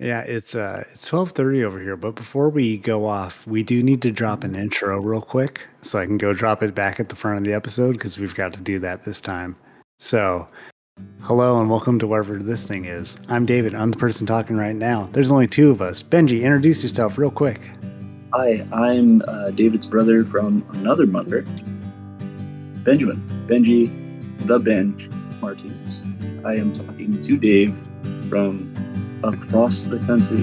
Yeah, it's 12:30 over here, but before we go off, we do need to drop an intro real quick so I can go drop it back at the front of the episode because we've got to do that this time. So, hello and welcome to wherever this thing is. I'm David. I'm the person talking right now. There's only two of us. Benji, introduce yourself real quick. Hi, I'm David's brother from another mother, Benjamin. Benji, the Benj Martinez. I am talking to Dave from across the country.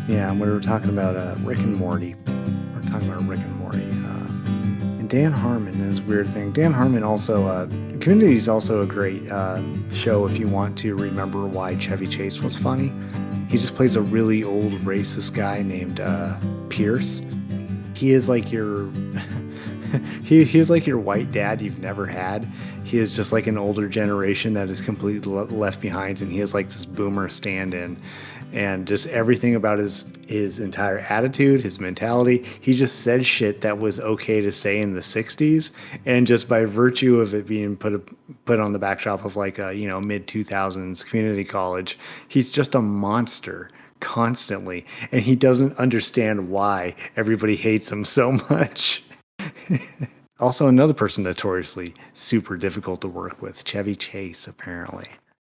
Yeah, and we were talking about Rick and Morty. We're talking about Rick and Morty. And Dan Harmon is a weird thing. Dan Harmon also, Community is also a great show if you want to remember why Chevy Chase was funny. He just plays a really old racist guy named Pierce. He is like your he is like your white dad you've never had. He is just like an older generation that is completely left behind, and he has like this boomer stand-in, and just everything about his entire attitude, his mentality. He just said shit that was okay to say in the 60s, and just by virtue of it being put on the backdrop of like a mid 2000s community college, he's just a monster constantly, and he doesn't understand why everybody hates him so much. Also, another person notoriously super difficult to work with, Chevy Chase, apparently.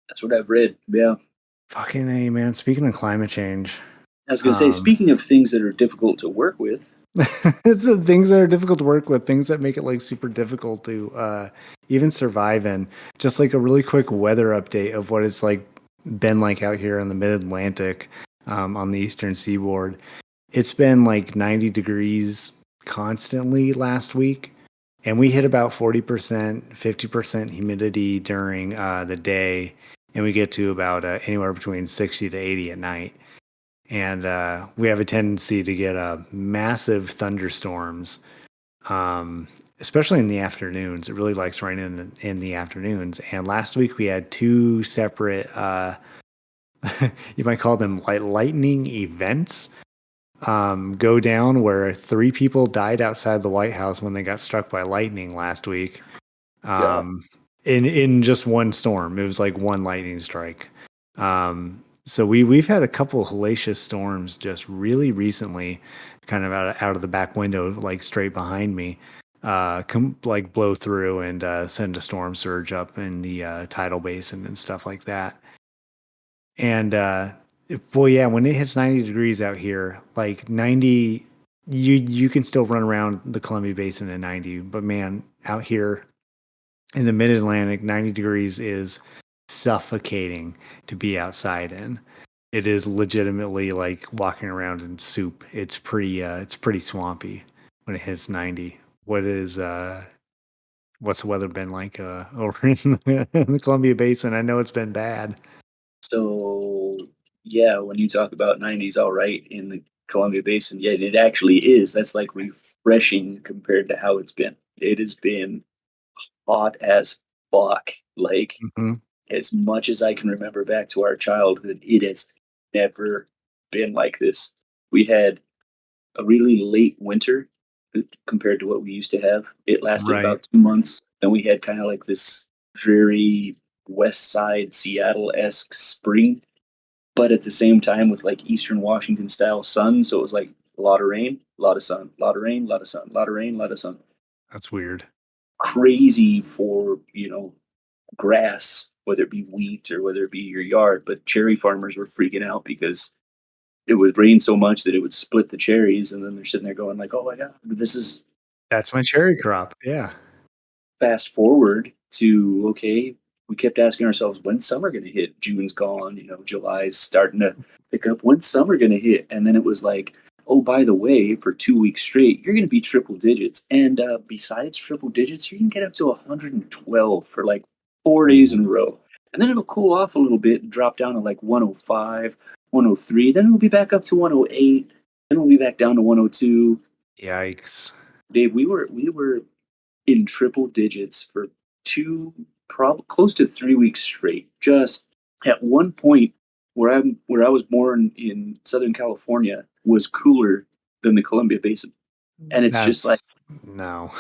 That's what I've read. Yeah. Fucking A, man. Speaking of climate change, I was going to say, speaking of things that are difficult to work with, it's the things that are difficult to work with, things that make it like super difficult to even survive in. Just like a really quick weather update of what it's like been like out here in the mid-Atlantic, on the eastern seaboard. It's been like 90 degrees constantly last week, and we hit about 40%, 50% humidity during the day, and we get to about anywhere between 60 to 80 at night. And we have a tendency to get massive thunderstorms, especially in the afternoons. It really likes raining in the afternoons. And last week we had two separate, you might call them lightning events, go down, where three people died outside the White House when they got struck by lightning last week. yeah. In just one storm. It was like one lightning strike. So we've had a couple hellacious storms just really recently, kind of out of the back window, like straight behind me, like blow through and send a storm surge up in the tidal basin and stuff like that. And boy, yeah, when it hits 90 degrees out here, like 90, you can still run around the Columbia Basin at 90, but man, out here in the mid-Atlantic, 90 degrees is suffocating to be outside in. It is legitimately like walking around in soup. It's pretty swampy when it hits 90. What's the weather been like over in the Columbia Basin? I know it's been bad. So, yeah, when you talk about 90s, all right, in the Columbia Basin, yeah, it actually is. That's like refreshing compared to how it's been. It has been hot as fuck. Like, Hmm. as much as I can remember back to our childhood, it has never been like this. We had a really late winter compared to what we used to have. It lasted Right. about 2 months. Then we had kind of like this dreary West Side Seattle esque spring, but at the same time with like Eastern Washington style sun. So it was like a lot of rain, a lot of sun, a lot of rain, a lot of sun, a lot of rain, a lot of sun. That's weird. Crazy for, grass, whether it be wheat or whether it be your yard. But cherry farmers were freaking out because it would rain so much that it would split the cherries, and then they're sitting there going like, "Oh my god, this is." That's my cherry crop. Yeah. Fast forward to, okay, we kept asking ourselves, when's summer going to hit? June's gone, July's starting to pick up. When's summer going to hit? And then it was like, oh, by the way, for 2 weeks straight, you're going to be triple digits. And besides triple digits, you can get up to 112 for like 4 days in a Ooh, row. And then it'll cool off a little bit and drop down to like 105, 103. Then it'll be back up to 108. Then we'll be back down to 102. yikes. Dave, we were in triple digits for close to 3 weeks straight. Just at one point, where I was born in Southern California was cooler than the Columbia Basin, and it's just like. That's no.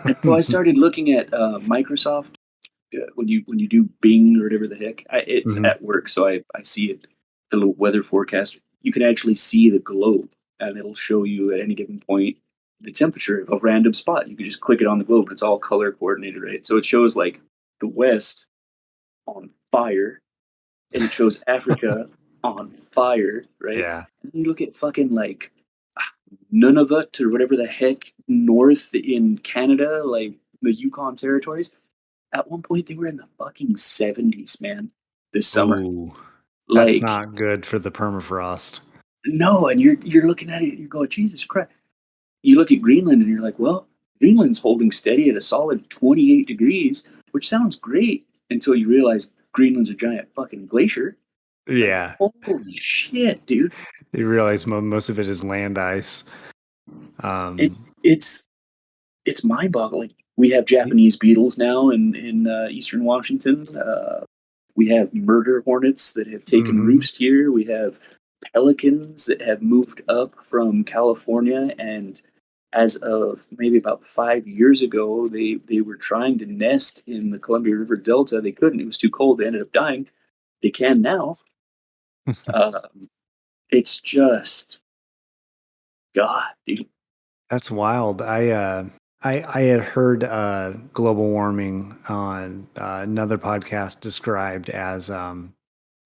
And so I started looking at Microsoft when you do Bing or whatever the heck. It's Mhm. at work, so I see it. The little weather forecast. You can actually see the globe, and it'll show you at any given point the temperature of a random spot. You can just click it on the globe, and it's all color coordinated, right? So it shows like the West on fire, and it shows Africa on fire, right? Yeah. And you look at fucking like Nunavut or whatever the heck north in Canada, like the Yukon territories. At one point, they were in the fucking 70s, man, this summer. Ooh, that's Like, not good for the permafrost. no, and you're looking at it and you're going, Jesus Christ. You look at Greenland and you're like, well, Greenland's holding steady at a solid 28 degrees, which sounds great until you realize Greenland's a giant fucking glacier. Like, Yeah. holy shit, dude. You realize most of it is land ice. It Um, it's it's mind boggling. We have y- Japanese beetles now in eastern Washington. We have murder hornets that have taken mhm. roost here. We have pelicans that have moved up from California, and as of maybe about 5 years ago, they were trying to nest in the Columbia River Delta. They couldn't; it was too cold. They ended up dying. They can now. Uh, it's just God, dude. That's wild. I had heard global warming on another podcast described as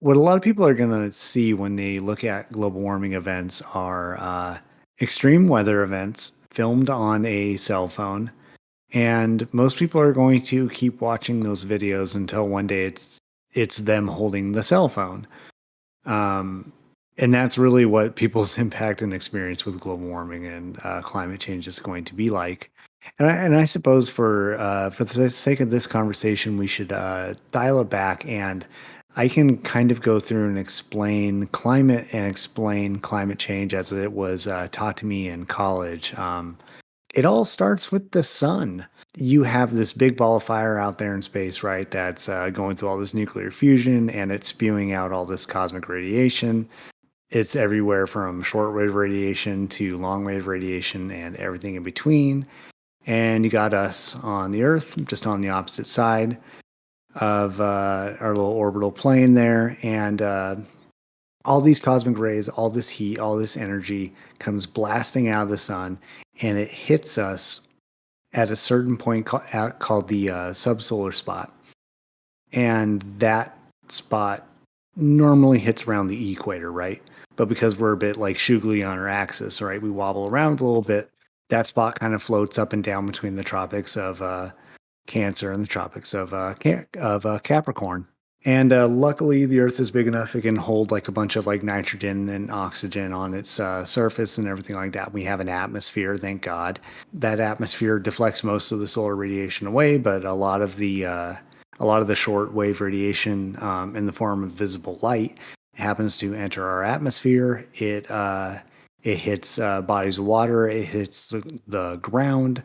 what a lot of people are going to see when they look at global warming events are extreme weather events filmed on a cell phone, and most people are going to keep watching those videos until one day it's them holding the cell phone. Um, and that's really what people's impact and experience with global warming and climate change is going to be like. And I suppose for the sake of this conversation, we should dial it back, and I can kind of go through and explain climate and explain climate change as it was taught to me in college. It all starts with the sun. You have this big ball of fire out there in space, right? That's going through all this nuclear fusion and it's spewing out all this cosmic radiation. It's everywhere from shortwave radiation to longwave radiation and everything in between. And you got us on the Earth, just on the opposite side of our little orbital plane there. And all these cosmic rays, all this heat, all this energy comes blasting out of the sun and it hits us at a certain point called the subsolar spot. And that spot normally hits around the equator, right? But because we're a bit like Shugli on our axis, right? We wobble around a little bit. That spot kind of floats up and down between the tropics of Cancer and the tropics of Capricorn. And luckily, the Earth is big enough; it can hold like a bunch of like nitrogen and oxygen on its surface and everything like that. We have an atmosphere, thank God. That atmosphere deflects most of the solar radiation away, but a lot of the short wave radiation in the form of visible light happens to enter our atmosphere. It hits bodies of water. It hits the ground.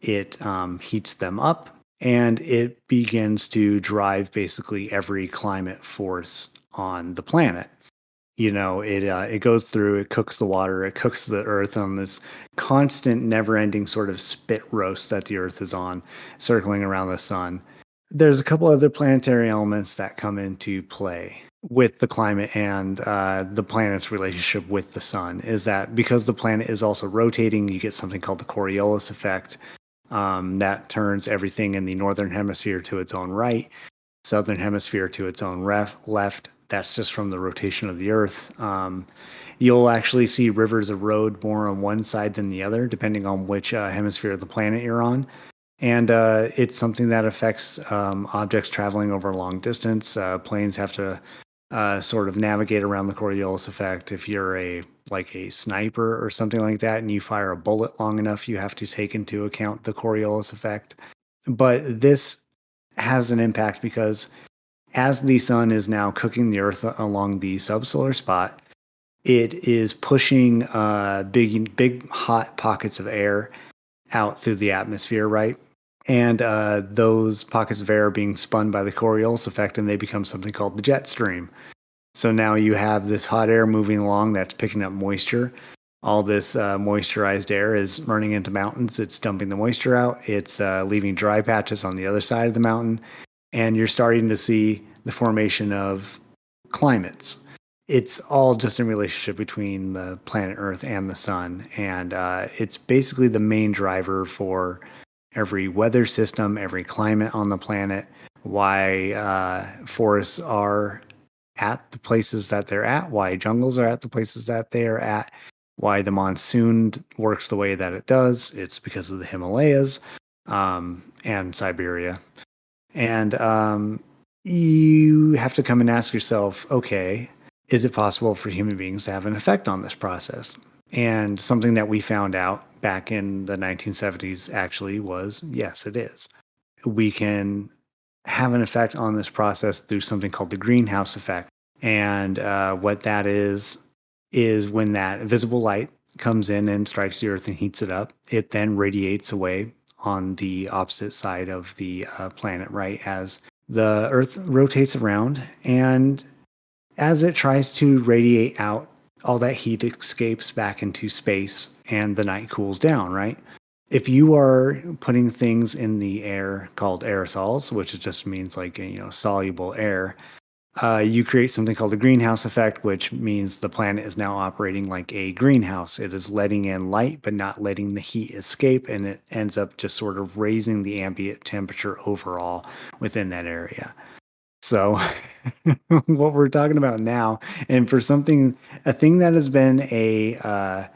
It heats them up, and it begins to drive basically every climate force on the planet. You know, it goes through, it cooks the water, it cooks the earth on this constant, never-ending sort of spit roast that the earth is on, circling around the sun. There's a couple other planetary elements that come into play with the climate and the planet's relationship with the sun. Is that because the planet is also rotating, you get something called the Coriolis effect, that turns everything in the northern hemisphere to its own right, southern hemisphere to its own left. That's just from the rotation of the Earth. You'll actually see rivers erode more on one side than the other, depending on which hemisphere of the planet you're on. And it's something that affects objects traveling over a long distance. Planes have to sort of navigate around the Coriolis effect. If you're a sniper or something like that, and you fire a bullet long enough, you have to take into account the Coriolis effect. But this has an impact because as the sun is now cooking the Earth along the subsolar spot, it is pushing big hot pockets of air out through the atmosphere, right? And those pockets of air are being spun by the Coriolis effect, and they become something called the jet stream. So now you have this hot air moving along that's picking up moisture. All this moisturized air is running into mountains. It's dumping the moisture out. It's leaving dry patches on the other side of the mountain. And you're starting to see the formation of climates. It's all just a relationship between the planet Earth and the sun. And it's basically the main driver for every weather system, every climate on the planet, why forests are at the places that they're at, why jungles are at the places that they are at, why the monsoon works the way that it does. It's because of the Himalayas and Siberia. And you have to come and ask yourself, okay, is it possible for human beings to have an effect on this process? And something that we found out back in the 1970s actually was yes, it is. We can have an effect on this process through something called the greenhouse effect. And what that is when that visible light comes in and strikes the earth and heats it up, it then radiates away on the opposite side of the planet, right? As the earth rotates around and as it tries to radiate out, all that heat escapes back into space and the night cools down, right? If you are putting things in the air called aerosols, which just means like, soluble air, you create something called a greenhouse effect, which means the planet is now operating like a greenhouse. It is letting in light, but not letting the heat escape, and it ends up just sort of raising the ambient temperature overall within that area. So, what we're talking about now, and for a thing that has been a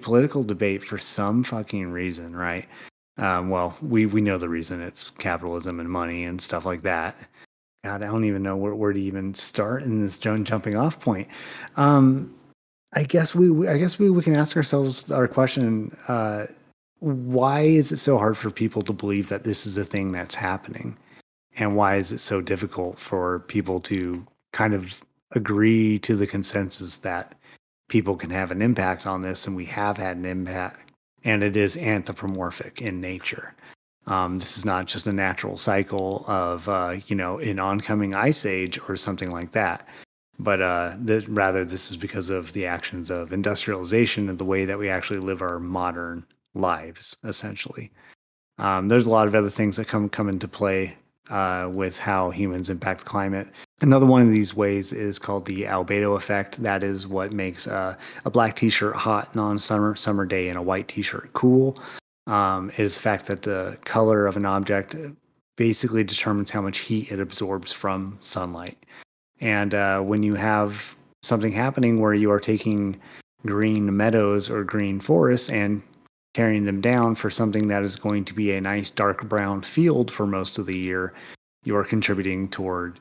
political debate for some fucking reason, right? Well, we know the reason. It's capitalism and money and stuff like that. God, I don't even know where to even start in this jumping off point. Um, I guess we can ask ourselves our question: why is it so hard for people to believe that this is a thing that's happening, and why is it so difficult for people to kind of agree to the consensus that people can have an impact on this, and we have had an impact, and it is anthropomorphic in nature. This is not just a natural cycle of, an oncoming ice age or something like that, but rather this is because of the actions of industrialization and the way that we actually live our modern lives, essentially. There's a lot of other things that come into play with how humans impact climate. Another one of these ways is called the albedo effect. That is what makes a black T-shirt hot on summer day and a white T-shirt cool. It is the fact that the color of an object basically determines how much heat it absorbs from sunlight. And when you have something happening where you are taking green meadows or green forests and tearing them down for something that is going to be a nice dark brown field for most of the year, you are contributing toward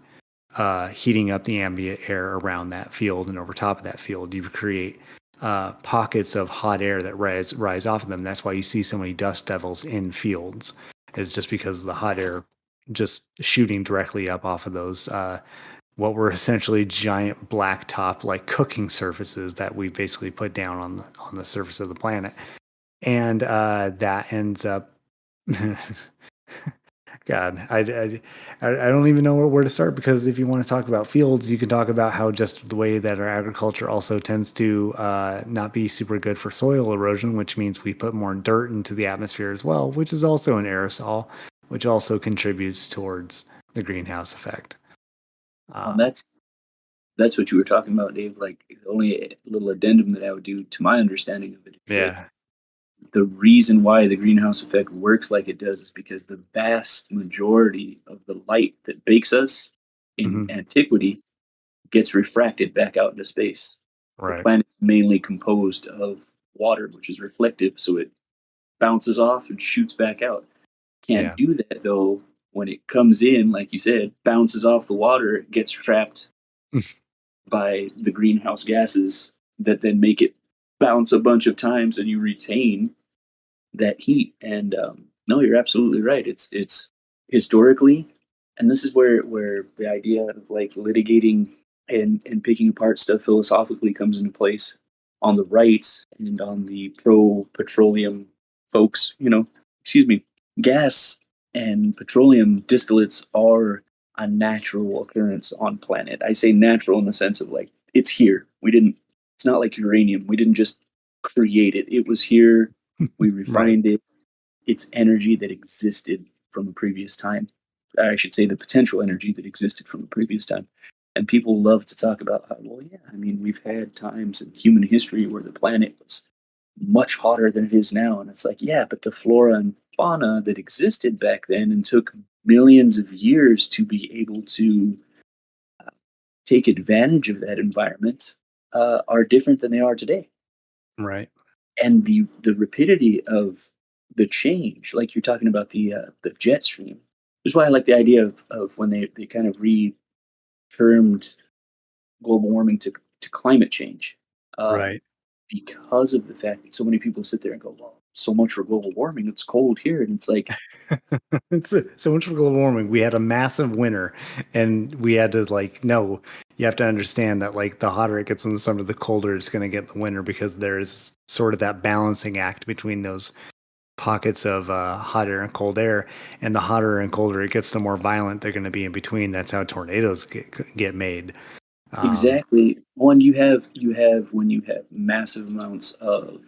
heating up the ambient air around that field. And over top of that field, you create pockets of hot air that rise off of them. That's why you see so many dust devils in fields, is just because the hot air just shooting directly up off of those what were essentially giant blacktop like cooking surfaces that we basically put down on the surface of the planet, and that ends up. God, I don't even know where to start, because if you want to talk about fields, you can talk about how just the way that our agriculture also tends to not be super good for soil erosion, which means we put more dirt into the atmosphere as well, which is also an aerosol, which also contributes towards the greenhouse effect. And that's what you were talking about, Dave. Like, the only little addendum that I would do to my understanding of it is that Yeah. the reason why the greenhouse effect works like it does is because the vast majority of the light that bakes us in Hmm. antiquity gets refracted back out into space. The Right. planet's mainly composed of water, which is reflective, so it bounces off and shoots back out. Can't Yeah. do that though when it comes in, like you said, bounces off the water, gets trapped by the greenhouse gases that then make it bounce a bunch of times, and you retain that heat. And no, you're absolutely right. It's historically, and this is where the idea of like litigating and picking apart stuff philosophically comes into place on the right and on the pro petroleum folks. Excuse me, gas and petroleum distillates are a natural occurrence on planet. I say natural in the sense of like it's here. We didn't. It's not like uranium. We didn't just create it. It was here. We Right. refined it. It's energy that existed from a previous time. I should say the potential energy that existed from a previous time. And people love to talk about how, well, yeah, I mean, we've had times in human history where the planet was much hotter than it is now. And it's like, yeah, but the flora and fauna that existed back then and took millions of years to be able to take advantage of that environment are different than they are today. Right. And the rapidity of the change, like you're talking about the jet stream, is why I like the idea of when they kind of re-termed global warming to climate change, um, Right. because of the fact that so many people sit there and go, "Well, so much for global warming. It's cold here," and it's like, It's so much for global warming. We had a massive winter, and we had to like no. You have to understand that like the hotter it gets in the summer, the colder it's going to get in the winter because there's sort of that balancing act between those pockets of hot air and cold air, and the hotter and colder it gets, the more violent they're going to be in between. That's how tornadoes get made. Um, exactly. One, you have when you have massive amounts of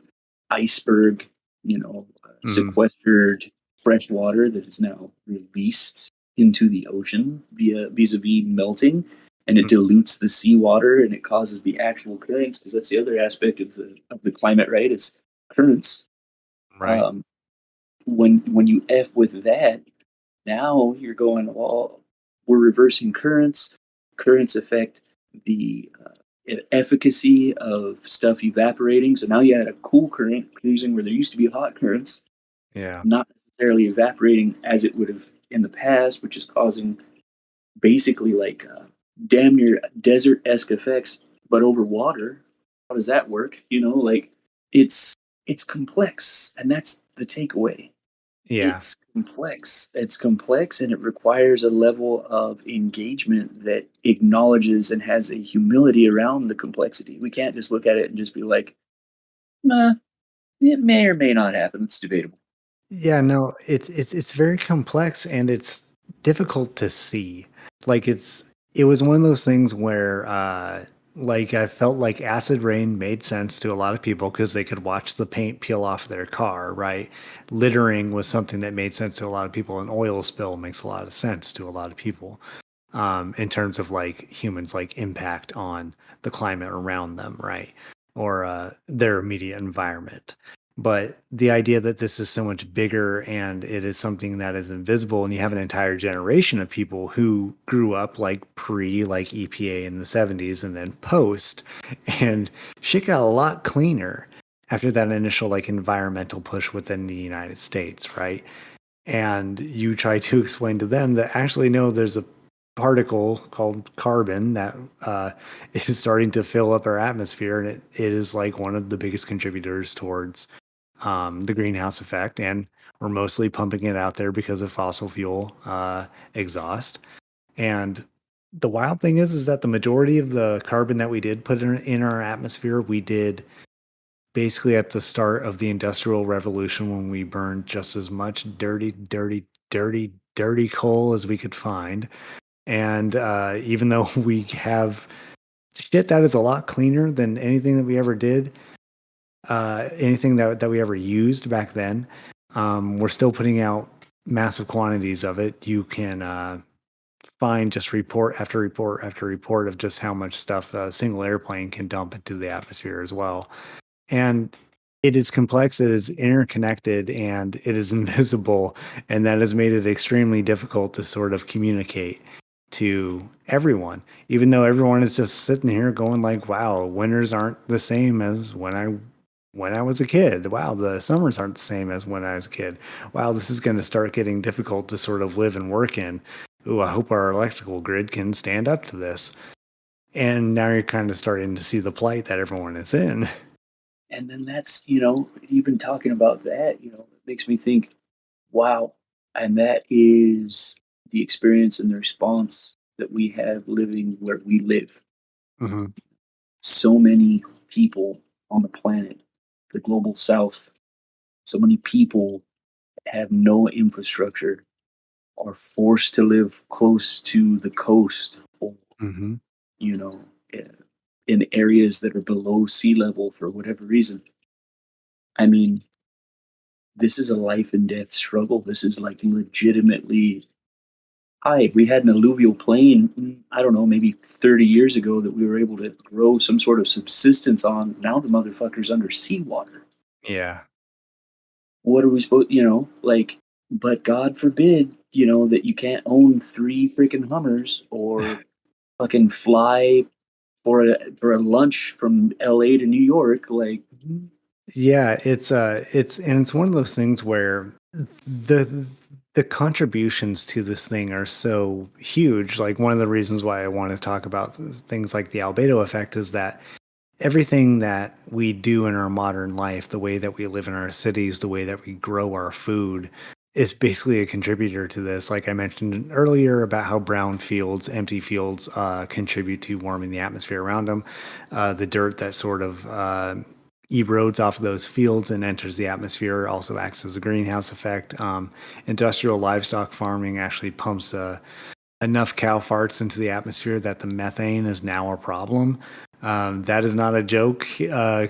iceberg, mhm, sequestered fresh water that is now released into the ocean via vis-a-vis melting, and it mhm, dilutes the seawater and it causes the actual currents, because that's the other aspect of the climate, right? Is currents. right. Um, when you f with that, now you're going, well, we're reversing currents. Currents affect the efficacy of stuff evaporating. So now you had a cool current cruising where there used to be hot currents, Yeah. not necessarily evaporating as it would have in the past, which is causing basically like damn near desert esque effects, but over water. How does that work? Like it's it's complex, and that's the takeaway. Yeah. It's complex and it requires a level of engagement that acknowledges and has a humility around the complexity. We can't just look at it and just be like, nah, it may or may not happen. It's debatable. Yeah, no, it's very complex and it's difficult to see. Like it was one of those things where like I felt like acid rain made sense to a lot of people because they could watch the paint peel off their car, right? Littering was something that made sense to a lot of people. An oil spill makes a lot of sense to a lot of people in terms of like humans like impact on the climate around them, right? Or their immediate environment. But the idea that this is so much bigger and it is something that is invisible, and you have an entire generation of people who grew up like pre like EPA in the 70s and then post, and shit got a lot cleaner after that initial like environmental push within the United States, right? And you try to explain to them that actually no, there's a particle called carbon that is starting to fill up our atmosphere, and it is like one of the biggest contributors towards the greenhouse effect, and we're mostly pumping it out there because of fossil fuel exhaust. And the wild thing is that the majority of the carbon that we did put in our atmosphere, we did basically at the start of the Industrial Revolution when we burned just as much dirty coal as we could find. And even though we have shit that is a lot cleaner than anything that we ever did, anything that we ever used back then, we're still putting out massive quantities of it. You can find just report after report after report of just how much stuff a single airplane can dump into the atmosphere as well. And it is complex, it is interconnected, and it is invisible. And that has made it extremely difficult to sort of communicate to everyone, even though everyone is just sitting here going like, wow, winters aren't the same as when I was a kid. Wow, the summers aren't the same as when I was a kid. Wow, this is going to start getting difficult to sort of live and work in. Ooh, I hope our electrical grid can stand up to this. And now you're kind of starting to see the plight that everyone is in. And then that's, even talking about that, it makes me think, wow. And that is the experience and the response that we have living where we live. Mhm. So many people on the planet, the global south, so many people have no infrastructure are forced to live close to the coast, or Mm-hmm. you know, eh, in areas that are below sea level for whatever reason. I mean, this is a life and death struggle. This is like legitimately. Hi, we had an alluvial plain, I don't know, maybe 30 years ago that we were able to grow some sort of subsistence on. Now the motherfucker's under seawater. Yeah. What are we supposed, like, but God forbid, that you can't own three freaking Hummers or fucking fly for a lunch from LA to New York. Like, Yeah, it's one of those things where the the contributions to this thing are so huge. Like one of the reasons why I want to talk about things like the albedo effect is that everything that we do in our modern life, the way that we live in our cities, the way that we grow our food, is basically a contributor to this. Like I mentioned earlier about how brown fields, empty fields, contribute to warming the atmosphere around them. The dirt that sort of erodes off of those fields and enters the atmosphere also acts as a greenhouse effect. Industrial livestock farming actually pumps enough cow farts into the atmosphere that the methane is now a problem. That is not a joke.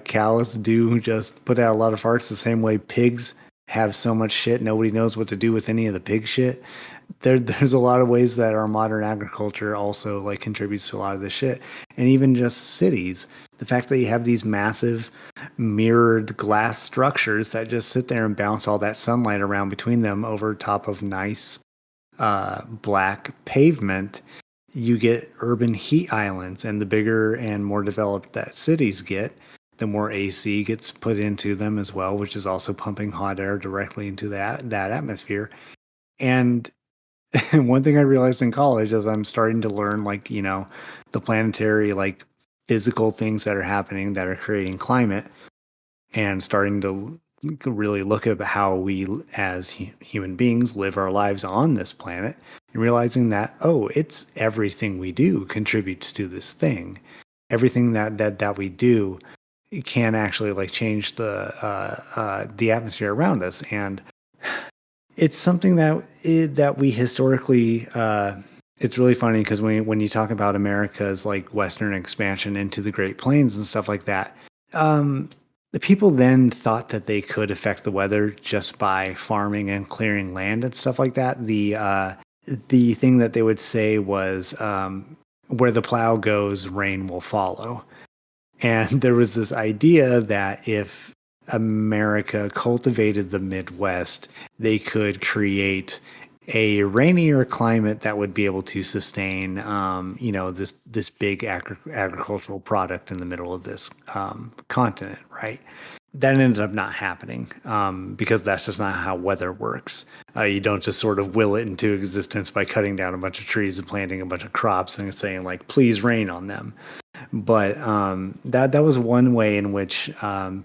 Cows do just put out a lot of farts the same way pigs have so much shit. Nobody knows what to do with any of the pig shit. There's a lot of ways that our modern agriculture also like contributes to a lot of this shit. And even just cities. The fact that you have these massive mirrored glass structures that just sit there and bounce all that sunlight around between them over top of nice black pavement, you get urban heat islands. And the bigger and more developed that cities get, the more AC gets put into them as well, which is also pumping hot air directly into that atmosphere. And one thing I realized in college as I'm starting to learn, like, the planetary, like, physical things that are happening that are creating climate and starting to really look at how we as human beings live our lives on this planet and realizing that, oh, it's everything we do contributes to this thing. Everything that we do can actually like change the atmosphere around us. And it's something that we historically it's really funny because when you talk about America's like Western expansion into the Great Plains and stuff like that, um, the people then thought that they could affect the weather just by farming and clearing land and stuff like that. The thing that they would say was, where the plow goes, rain will follow. And there was this idea that if America cultivated the Midwest, they could create a rainier climate that would be able to sustain, this big agricultural product in the middle of this continent, right? That ended up not happening because that's just not how weather works. You don't just sort of will it into existence by cutting down a bunch of trees and planting a bunch of crops and saying like, please rain on them. But that was one way in which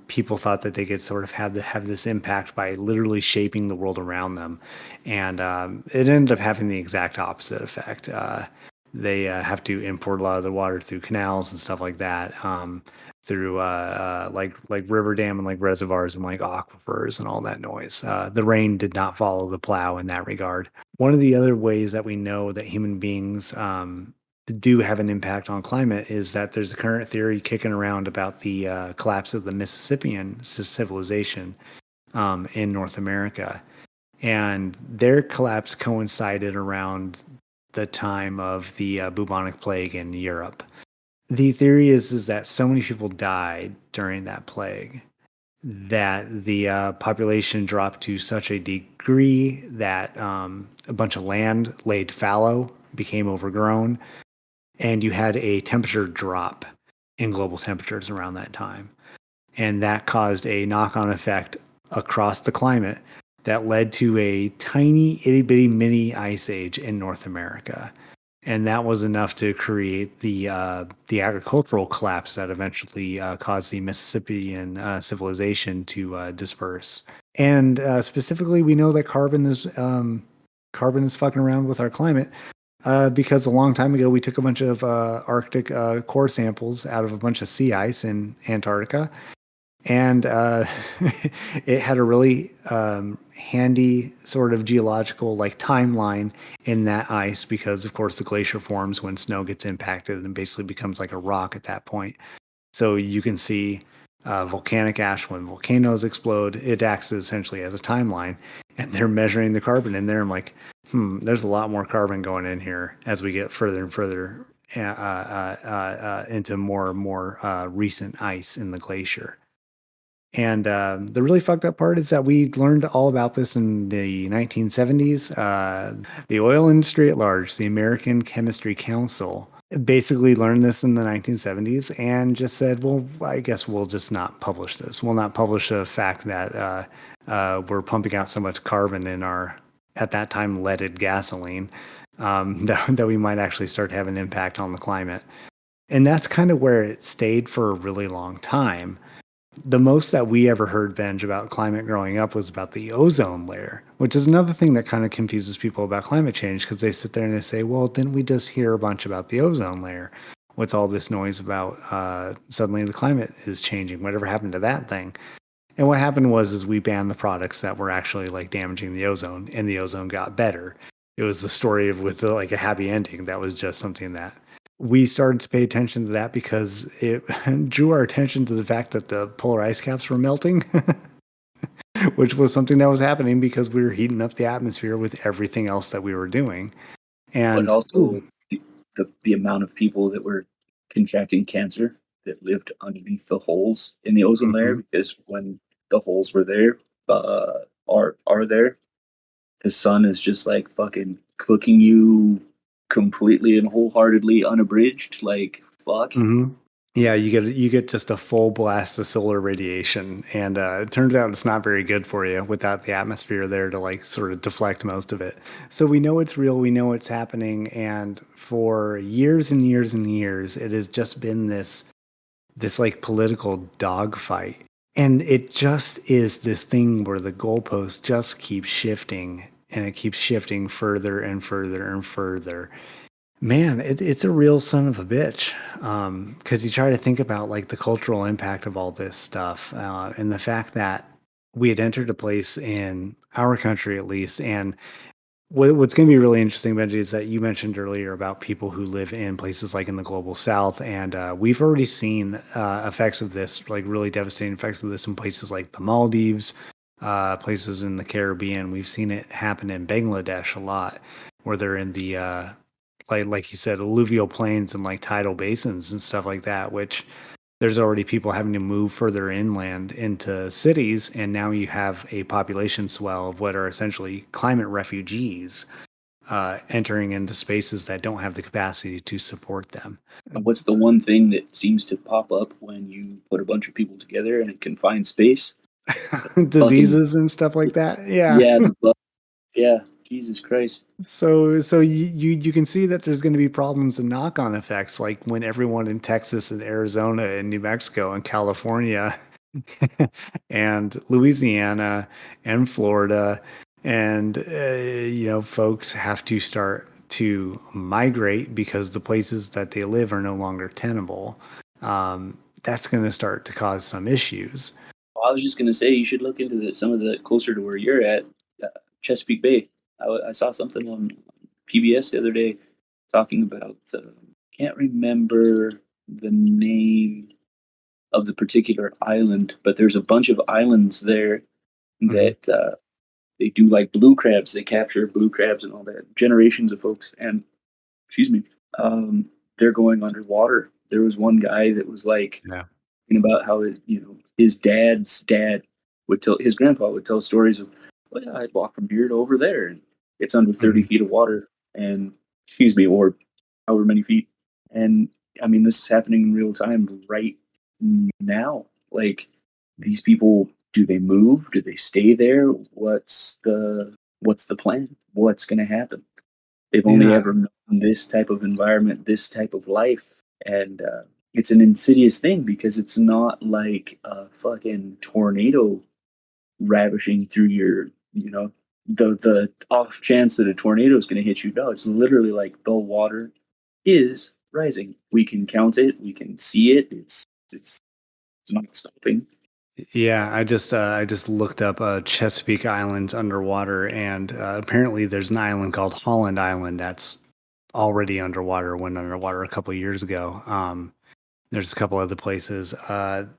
people thought that they could sort of have this impact by literally shaping the world around them, and it ended up having the exact opposite effect. They have to import a lot of the water through canals and stuff like that, through like river dam and like reservoirs and like aquifers and all that noise. The rain did not follow the plow in that regard. One of the other ways that we know that human beings do have an impact on climate is that there's a current theory kicking around about the collapse of the Mississippian civilization in North America. And their collapse coincided around the time of the bubonic plague in Europe. The theory is that so many people died during that plague that the population dropped to such a degree that a bunch of land laid fallow, became overgrown, and you had a temperature drop in global temperatures around that time. And that caused a knock on effect across the climate that led to a tiny, itty bitty mini ice age in North America. And that was enough to create the agricultural collapse that eventually caused the Mississippian civilization to disperse. And specifically, we know that carbon is fucking around with our climate because a long time ago we took a bunch of Arctic core samples out of a bunch of sea ice in Antarctica, And it had a really handy sort of geological like timeline in that ice because, of course, the glacier forms when snow gets impacted and basically becomes like a rock at that point. So you can see volcanic ash when volcanoes explode. It acts essentially as a timeline, and they're measuring the carbon in there. I'm like, there's a lot more carbon going in here as we get further and further into more and more recent ice in the glacier. And the really fucked up part is that we learned all about this in the 1970s. The oil industry at large, the American Chemistry Council, basically learned this in the 1970s and just said, well, I guess we'll just not publish this. We'll not publish a fact that we're pumping out so much carbon in our, at that time, leaded gasoline that we might actually start to have an impact on the climate. And that's kind of where it stayed for a really long time. The most that we ever heard, Benj, about climate growing up was about the ozone layer, which is another thing that kind of confuses people about climate change because they sit there and they say, well, didn't we just hear a bunch about the ozone layer? What's all this noise about? Suddenly the climate is changing. Whatever happened to that thing? And what happened was is we banned the products that were actually like damaging the ozone, and the ozone got better. It was the story of with like a happy ending. That was just something that we started to pay attention to that because it drew our attention to the fact that the polar ice caps were melting, which was something that was happening because we were heating up the atmosphere with everything else that we were doing. But And also the amount of people that were contracting cancer that lived underneath the holes in the ozone layer, mhm. because when the holes were there, are there, the sun is just like fucking cooking you completely and wholeheartedly unabridged. Like fuck. Yeah, you get just a full blast of solar radiation, and it turns out it's not very good for you without the atmosphere there to like sort of deflect most of it. So we know it's real, we know it's happening, and for years and years and years, it has just been this like political dogfight, and it just is this thing where the goalpost just keeps shifting, and it keeps shifting further and further and further. Man, it's a real son of a bitch. Because you try to think about like the cultural impact of all this stuff, and the fact that we had entered a place in our country, at least. And what's going to be really interesting, Benji, is that you mentioned earlier about people who live in places like in the global South, and we've already seen effects of this, like really devastating effects of this in places like the Maldives, places in the Caribbean. We've seen it happen in Bangladesh a lot, where they're in the like you said, alluvial plains and like tidal basins and stuff like that, which there's already people having to move further inland into cities. And now you have a population swell of what are essentially climate refugees entering into spaces that don't have the capacity to support them. And what's the one thing that seems to pop up when you put a bunch of people together in a confined space? Fucking Diseases and stuff like that. Yeah. yeah, yeah. Jesus Christ. So you can see that there's going to be problems and knock-on effects, like when everyone in Texas and Arizona and New Mexico and California and Louisiana and Florida and folks have to start to migrate because the places that they live are no longer tenable. That's going to start to cause some issues. Well, I was just gonna say you should look into some of the closer to where you're at, uh, Chesapeake Bay. I saw something on PBS the other day talking about. Can't remember the name of the particular island, but there's a bunch of islands there Mhm. that they do like blue crabs. They capture blue crabs and all that. Generations of folks, and excuse me, they're going underwater. There was one guy that was like Yeah. talking about how his dad's dad would tell his grandpa would tell stories of, well, yeah, I'd walk from here to over there, and it's under 30 feet of water, and excuse me, or however many feet, and I mean this is happening in real time right now. Like these people, do they move? Do they stay there? What's the plan? What's going to happen? They've only Yeah. ever known this type of environment, this type of life, and it's an insidious thing because it's not like a fucking tornado ravishing through the off chance that a tornado is going to hit you. No, it's literally like the water is rising. We can count it. We can see it. It's not stopping. Yeah, I just looked up Chesapeake Islands underwater, and apparently there's an island called Holland Island that's already underwater. Went underwater a couple years ago. There's a couple other places.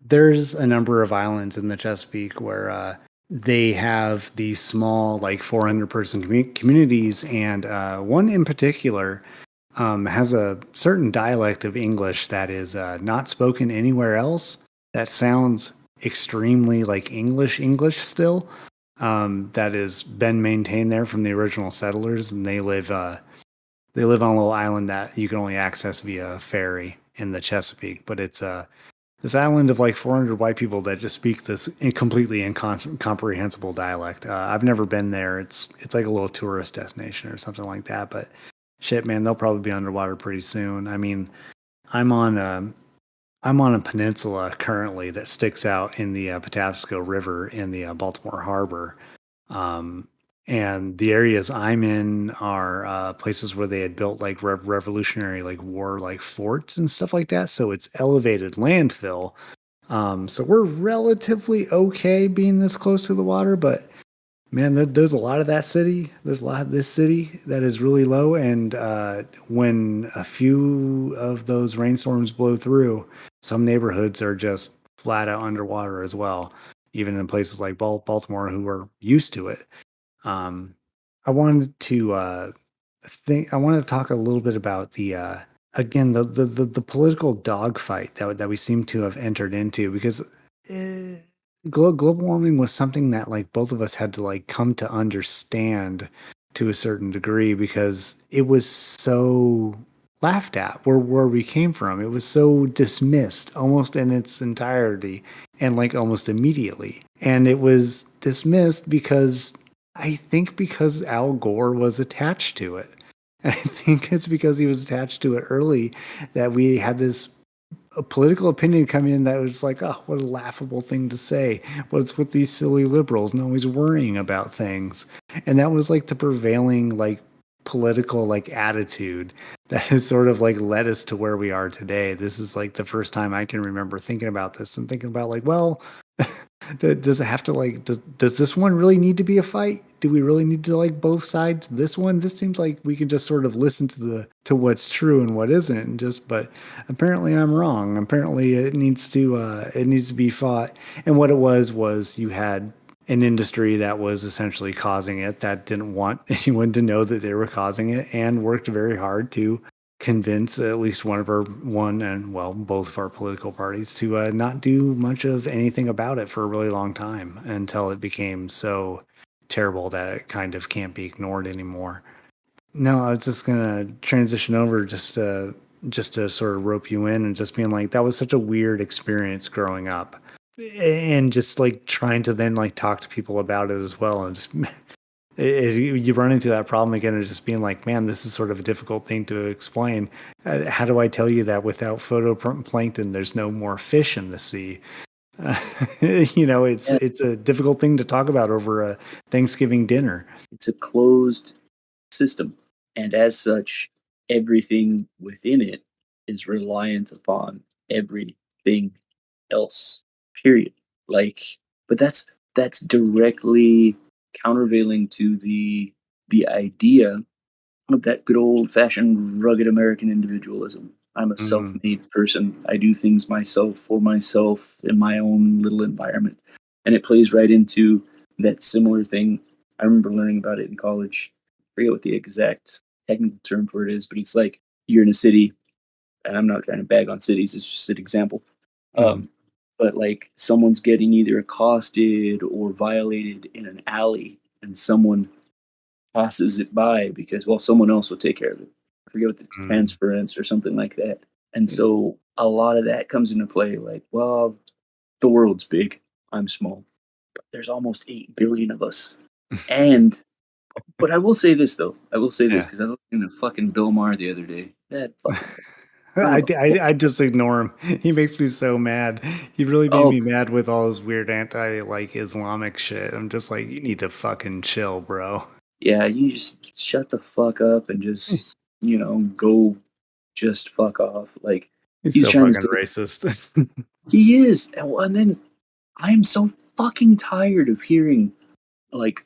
There's a number of islands in the Chesapeake where they have these small, like 400 person communities, and one in particular has a certain dialect of English that is not spoken anywhere else. That sounds extremely like English still. That has been maintained there from the original settlers, and they live on a little island that you can only access via ferry in the Chesapeake. But it's this island of like 400 white people that just speak this completely incomprehensible dialect. I've never been there. It's like a little tourist destination or something like that. But shit, man, they'll probably be underwater pretty soon. I mean, I'm on a I'm on a peninsula currently that sticks out in the Patapsco River in the Baltimore Harbor. Um, and the areas I'm in are places where they had built like revolutionary like war like forts and stuff like that. So it's elevated landfill. So we're relatively okay being this close to the water, but man, there's a lot of that city. There's a lot of this city that is really low, and when a few of those rainstorms blow through, some neighborhoods are just flat out underwater as well. Even in places like Baltimore, who are used to it. Um, I wanted to I wanted to talk a little bit about the again the political dogfight that we seem to have entered into because eh, global warming was something that like both of us had to like come to understand to a certain degree because it was so laughed at where we came from. It was so dismissed almost in its entirety and like almost immediately. And it was dismissed because I think because Al Gore was attached to it. And I think it's because he was attached to it early that we had this a political opinion come in that was like, oh, what a laughable thing to say. What's with these silly liberals and always worrying about things? And that was like the prevailing like political like attitude that has sort of like led us to where we are today. This is like the first time I can remember thinking about this and thinking about like, well, does it have to like does this one really need to be a fight? Do we really need to like both sides this one? This seems like we can just sort of listen to what's true and what isn't and just but apparently I'm wrong. Apparently it needs to be fought. And what it was you had an industry that was essentially causing it that didn't want anyone to know that they were causing it and worked very hard to convince at least one and well both of our political parties to not do much of anything about it for a really long time until it became so terrible that it kind of can't be ignored anymore. No, I was just gonna transition over just to sort of rope you in and just being like that was such a weird experience growing up and just like trying to then like talk to people about it as well and just you run into that problem again of just being like, man, this is sort of a difficult thing to explain. How do I tell you that without photoplankton, there's no more fish in the sea? Uh, Yeah, it's a difficult thing to talk about over a Thanksgiving dinner. it's a closed system, and as such, everything within it is reliant upon everything else. Period. Like, but that's directly countervailing to the idea of that good old fashioned rugged American individualism. I'm a self Mm, made person. I do things myself for myself in my own little environment. And it plays right into that similar thing. I remember learning about it in college. I forget what the exact technical term for it is, but it's like you're in a city, and I'm not trying to bag on cities, it's just an example. mm, Um, but like someone's getting either accosted or violated in an alley, and someone passes it by because well someone else will take care of it. I forget what the mm. transference or something like that. And so a lot of that comes into play like, well, the world's big, I'm small. But there's almost 8 billion of us. And but I will say this though. I will say this Yeah. because I was listening to fucking Bill Maher the other day. That fucking son of a I bitch. just ignore him. He makes me so mad. He really made Oh me mad with all his weird anti like Islamic shit. I'm just like, you need to fucking chill, bro. yeah, you just shut the fuck up and just, go just fuck off. Like He's he's so trying to fucking say racist. he is. And then I am so fucking tired of hearing like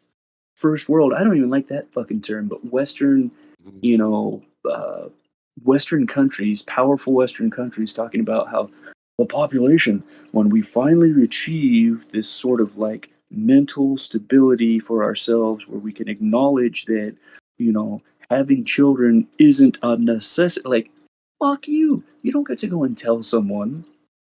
first world. I don't even like that fucking term, but Western, Mhm. you know, Western countries, powerful Western countries, talking about how the population, when we finally achieve this sort of like mental stability for ourselves, where we can acknowledge that, you know, having children isn't a necessity. Like, fuck you. You don't get to go and tell someone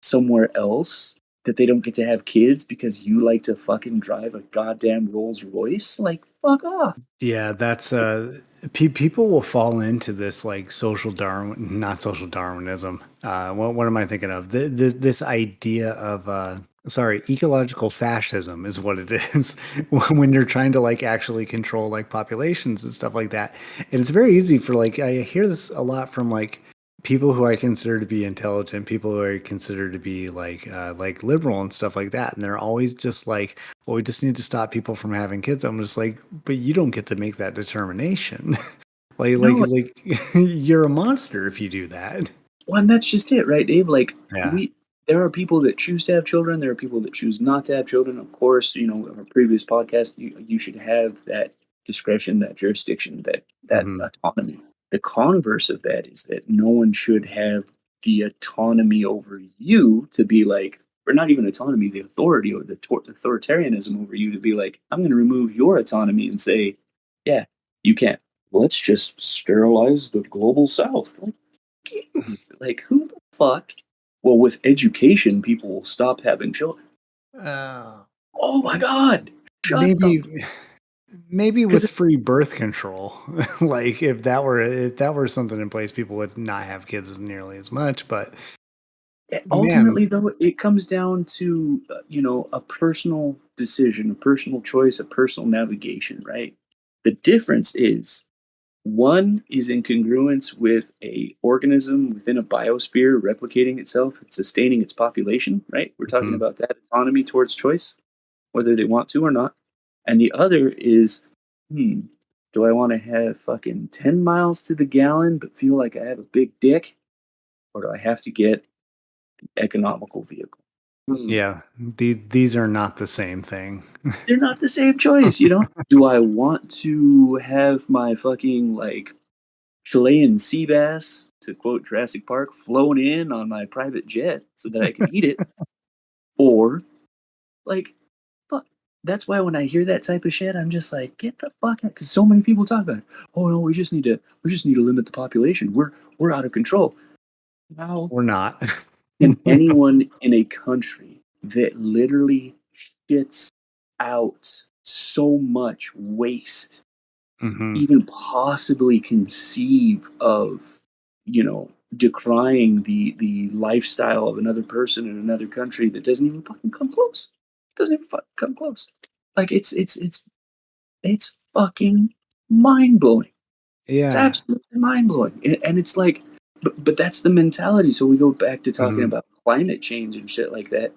somewhere else that they don't get to have kids because you like to fucking drive a goddamn Rolls Royce. Like, fuck off. Yeah, that's people will fall into this like social Darwin, not social Darwinism. What am I thinking of? This idea of sorry, ecological fascism is what it is when you're trying to like actually control like populations and stuff like that. And it's very easy for like I hear this a lot from like people who I consider to be intelligent, people who I consider to be like liberal and stuff like that, and they're always just like, well, we just need to stop people from having kids. I'm just like, but you don't get to make that determination. No, You're a monster if you do that. well, and that's just it, right, Dave? Like, Yeah. we, there are people that choose to have children. There are people that choose not to have children. Of course, you know, our previous podcast, you should have that discretion, that jurisdiction, that Hmm. autonomy. The converse of that is that no one should have the autonomy over you to be like, or not even autonomy, the authority or the authoritarianism over you to be like, I'm going to remove your autonomy and say, yeah, you can't. Let's just sterilize the global south. Like, who the fuck? Well, with education, people will stop having children. Uh, Oh my god! Shut the maybe maybe because with free birth control, like if that were something in place, people would not have kids as nearly as much. But man, ultimately, though, it comes down to you know, a personal decision, a personal choice, a personal navigation. Right. The difference is one is in congruence with a organism within a biosphere replicating itself and sustaining its population. Right. We're talking mhm, about that autonomy towards choice, whether they want to or not. And the other is, hmm, do I want to have fucking 10 miles to the gallon but feel like I have a big dick? Or do I have to get the economical vehicle? Hmm. yeah, these are not the same thing. They're not the same choice, you know? Do I want to have my fucking like Chilean sea bass, to quote Jurassic Park, flown in on my private jet so that I can eat it? Or like, fuck. That's why when I hear that type of shit, I'm just like, get the fuck out. Because so many people talk about it. Oh no, we just need to limit the population. We're out of control. Now, We're not. can anyone in a country that literally shits out so much waste Hmm. even possibly conceive of, you know, decrying the lifestyle of another person in another country that doesn't even fucking come close? Doesn't even fucking come close. Like it's fucking mind blowing. It's Yeah. absolutely mind blowing, and it's like, but that's the mentality. So we go back to talking Mhm. about climate change and shit like that.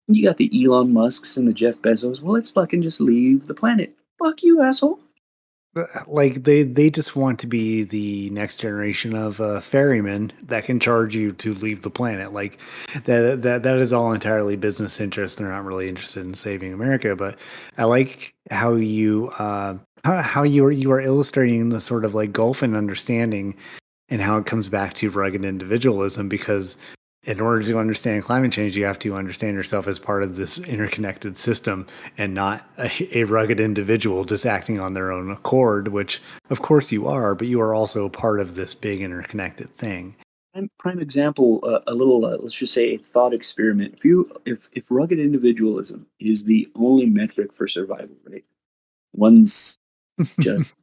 You got the Elon Musks and the Jeff Bezos. Well, let's fucking just leave the planet. Fuck you, asshole. Like they just want to be the next generation of ferrymen that can charge you to leave the planet. Like that is all entirely business interest. They're not really interested in saving America. But I like how how you are illustrating the sort of like gulf in understanding and how it comes back to rugged individualism because in order to understand climate change, you have to understand yourself as part of this interconnected system and not a rugged individual just acting on their own accord, which of course you are, but you are also part of this big interconnected thing. Prime example, a little, let's just say, a thought experiment. If rugged individualism is the only metric for survival, right? One's just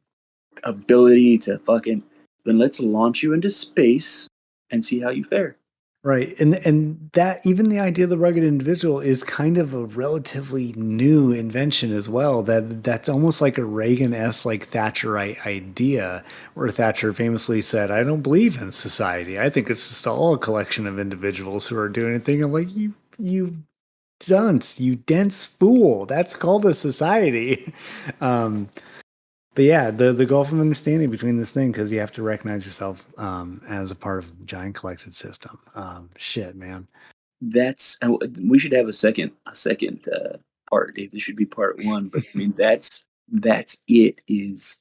ability to fucking, then let's launch you into space and see how you fare. Right. And that even the idea of the rugged individual is kind of a relatively new invention as well. That's almost like a Reagan-esque like Thatcherite idea, where Thatcher famously said, I don't believe in society. I think it's just all a collection of individuals who are doing a thing. I'm like, you dunce, you dense fool. That's called a society. Um, but yeah, the gulf of understanding between this thing because you have to recognize yourself as a part of a giant collected system. Shit, man. that's we should have a second part. This should be part one. But I mean, that's it. Is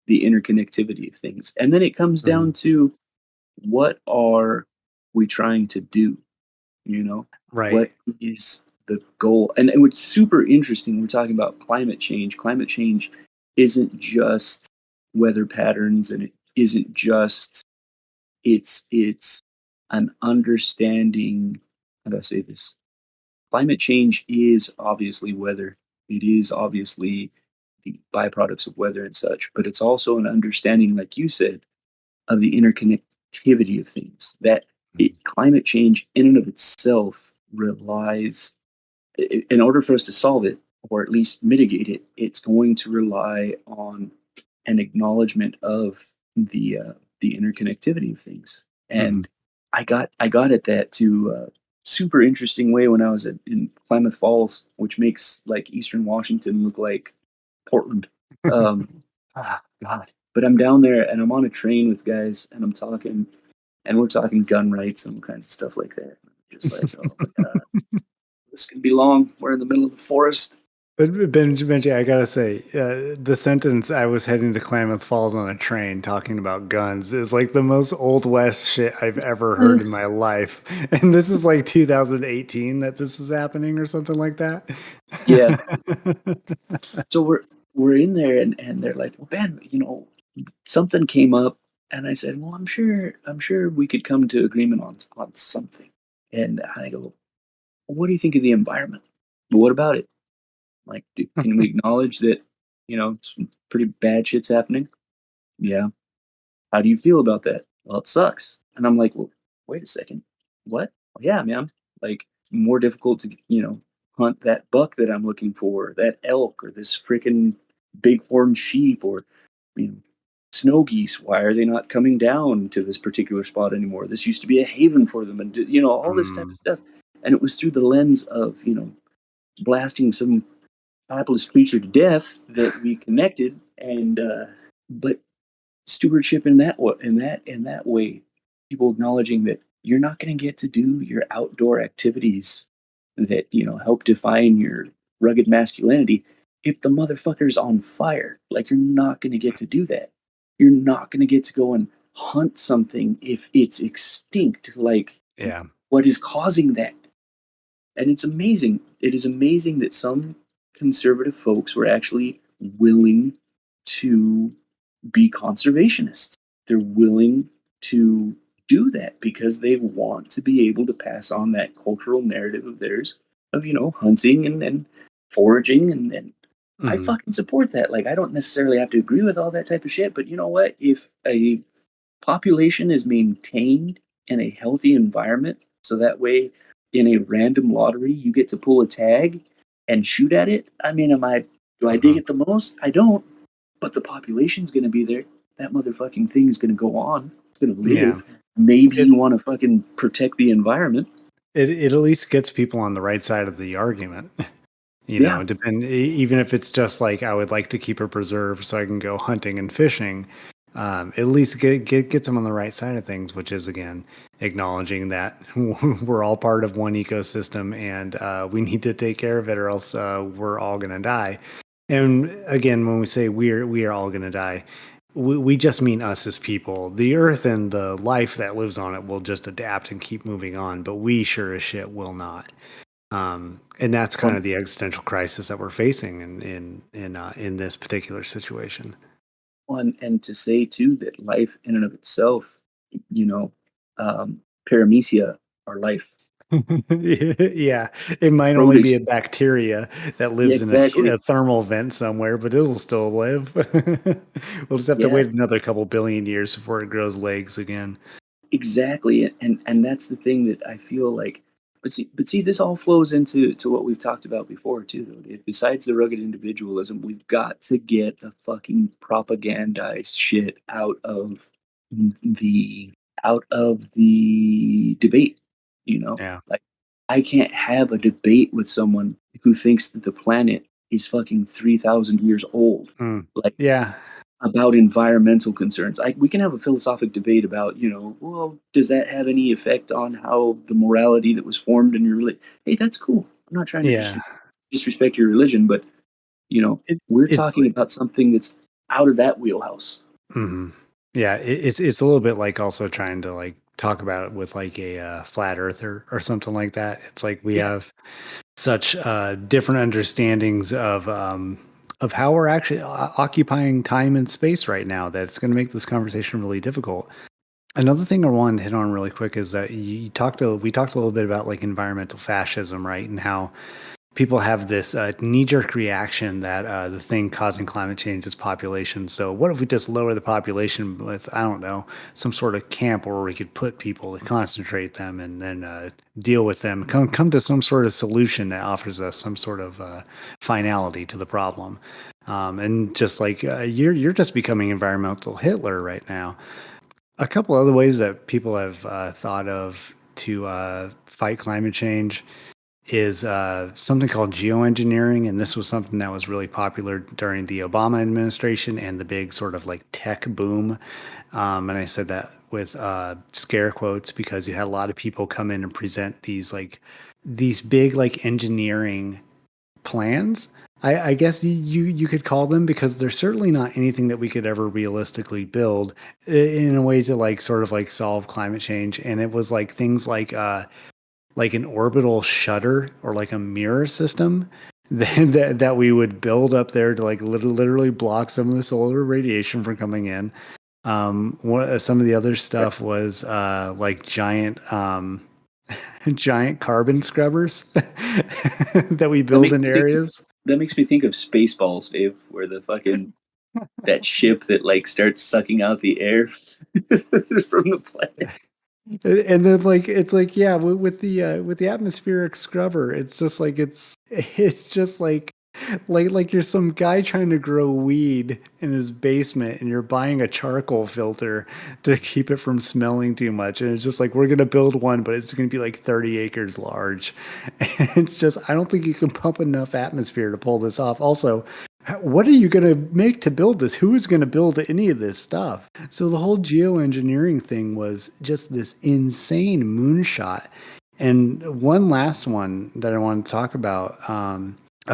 the interconnectivity of things, and then it comes down Mhm. to what are we trying to do? You know, Right. what is the goal? And what's super interesting, we're talking about climate change. Climate change isn't just weather patterns, and it isn't just it's an understanding. How do I say this? Climate change is obviously weather. It is obviously the byproducts of weather and such, but it's also an understanding, like you said, of the interconnectivity of things. That Mhm. climate change, in and of itself, relies, in order for us to solve it, or at least mitigate it, it's going to rely on an acknowledgement of the interconnectivity of things. Mhm. And I got at that to a super interesting way when I was in Klamath Falls, which makes like Eastern Washington look like Portland. Um, God. But I'm down there and I'm on a train with guys and I'm talking and we're talking gun rights and all kinds of stuff like that. Just like, oh my God, this can be long. We're in the middle of the forest. But Benji, I gotta say, the sentence "I was heading to Klamath Falls on a train" talking about guns is like the most old west shit I've ever heard in my life. And this is like 2018 that this is happening, or something like that. Yeah. So we're in there and they're like, well, Ben, something came up, and I said, well, I'm sure we could come to agreement on something. And I go, well, what do you think of the environment? Well, what about it? Like, can we acknowledge that some pretty bad shit's happening? Yeah. How do you feel about that? Well, it sucks. And I'm like, well, wait a second. What? Well, yeah, man. Like, it's more difficult to, hunt that buck that I'm looking for, that elk, or this freaking bighorn sheep, or, you know, snow geese. Why are they not coming down to this particular spot anymore? This used to be a haven for them, and, all this type Mm, of stuff. And it was through the lens of, blasting some hapless creature to death that we connected. And, but stewardship in that way, people acknowledging that you're not going to get to do your outdoor activities that help define your rugged masculinity if the motherfucker's on fire. Like, you're not going to get to do that. You're not going to get to go and hunt something if it's extinct. Like, yeah. what is causing that? And it's amazing. It is amazing that some conservative folks were actually willing to be conservationists. They're willing to do that because they want to be able to pass on that cultural narrative of theirs of, hunting and foraging. And I Mhm. fucking support that. Like, I don't necessarily have to agree with all that type of shit, but you know what? If a population is maintained in a healthy environment, so that way in a random lottery you get to pull a tag and shoot at it. I mean, do I dig Mhm. it the most? I don't. But the population's gonna be there. That motherfucking thing's gonna go on. It's gonna Yeah. live. Maybe It, you want to fucking protect the environment. it at least gets people on the right side of the argument. Yeah. Even if it's just like I would like to keep a preserve so I can go hunting and fishing. At least gets them on the right side of things, which is again acknowledging that we're all part of one ecosystem and we need to take care of it, or else we're all gonna die. And again, when we say we are all gonna die, we just mean us as people. The earth and the life that lives on it will just adapt and keep moving on, but we sure as shit will not. And that's kind One, of the existential crisis that we're facing in this particular situation. one, and to say too that life in and of itself, you know, um, paramecia are life. Yeah, it might only be a Produce. bacteria that Yeah, lives in a exactly. thermal vent somewhere, but it'll still live. We'll just have to Yeah, wait another couple billion years before it grows legs again. exactly. And that's the thing that I feel like. But see, this all flows into what we've talked about before too. Though, besides the rugged individualism, we've got to get the fucking propagandized shit the out of the debate. Yeah. Like, I can't have a debate with someone who thinks that the planet is fucking 3,000 years old. Mm. Like, Yeah. about environmental concerns. We can have a philosophic debate about, well, does that have any effect on how the morality that was formed in your religion? Hey, that's cool. I'm not trying to Yeah. disrespect your religion, but It, we're it's talking about something that's out of that wheelhouse. hmm Yeah, it's a little bit like also trying to like talk about it with like a flat earther or something like that. It's like we Yeah, have such different understandings of how we're actually occupying time and space right now that it's going to make this conversation really difficult. Another thing I wanted to hit on really quick is that we talked a little bit about like environmental fascism, right? And how people have this knee-jerk reaction that the thing causing climate change is population. So what if we just lower the population with, I don't know, some sort of camp where we could put people to concentrate them and then deal with them, come to some sort of solution that offers us some sort of finality to the problem. And just like you're just becoming environmental Hitler right now. A couple other ways that people have thought of to fight climate change is something called geoengineering, and this was something that was really popular during the Obama administration and the big sort of like tech boom. And I said that with scare quotes because you had a lot of people come in and present these big like engineering plans. I guess you could call them because they're certainly not anything that we could ever realistically build in a way to like sort of like solve climate change. And it was like things like an orbital shutter or like a mirror system that we would build up there to like literally block some of the solar radiation from coming in. Some of the other stuff was like giant carbon scrubbers that we that build makes in me think. areas. That makes me think of Spaceballs, Dave, where the fucking that ship that like starts sucking out the air from the planet. And then like it's like yeah, with the atmospheric scrubber, it's just like it's just like you're some guy trying to grow weed in his basement and you're buying a charcoal filter to keep it from smelling too much. And it's just like we're gonna build one, but it's gonna be like 30 acres large. And it's just I don't think you can pump enough atmosphere to pull this off. Also, what are you going to make to build this? Who is going to build any of this stuff? So the whole geoengineering thing was just this insane moonshot. And one last one that I want to talk about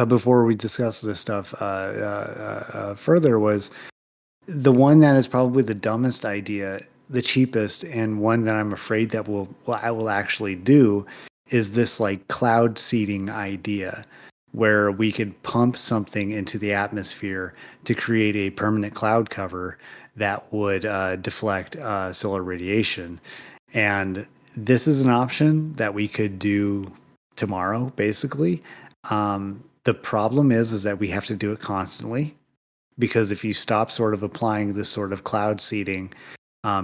before we discuss this stuff further was the one that is probably the dumbest idea, the cheapest, and one that I'm afraid that I will actually do is this like cloud seeding idea where we could pump something into the atmosphere to create a permanent cloud cover that would deflect solar radiation. And this is an option that we could do tomorrow, basically. The problem is that we have to do it constantly because if you stop sort of applying this sort of cloud seeding,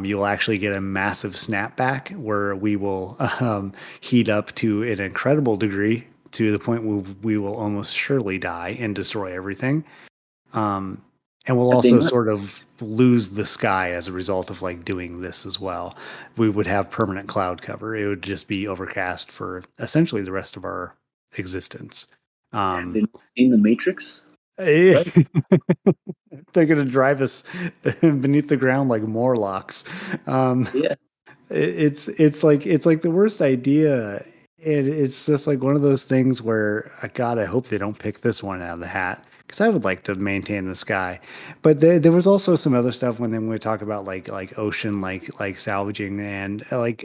you'll actually get a massive snapback where we will heat up to an incredible degree to the point where we will almost surely die and destroy everything. Um, and we'll Have they also not? sort of lose the sky as a result of like doing this as well. We would have permanent cloud cover. It would just be overcast for essentially the rest of our existence. Have they Um, not seen the Matrix? they're Right? going to drive us beneath the ground like Morlocks. Um, Yeah. it's like the worst idea. And it's just like one of those things where, God, I hope they don't pick this one out of the hat because I would like to maintain the sky. But there was also some other stuff when we talk about like ocean like salvaging and I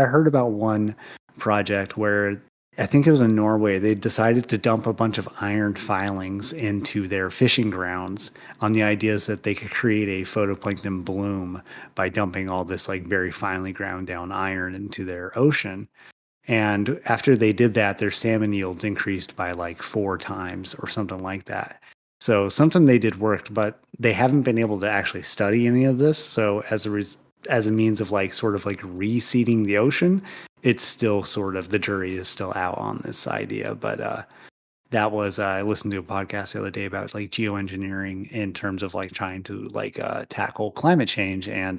heard about one project where I think it was in Norway. They decided to dump a bunch of iron filings into their fishing grounds on the ideas that they could create a photoplankton bloom by dumping all this like very finely ground down iron into their ocean. And after they did that, their salmon yields increased by like 4 times or something like that. So something they did worked, but they haven't been able to actually study any of this. So as a means of like sort of like reseeding the ocean, it's still sort of the jury is still out on this idea. But that was I listened to a podcast the other day about like geoengineering in terms of like trying to like tackle climate change and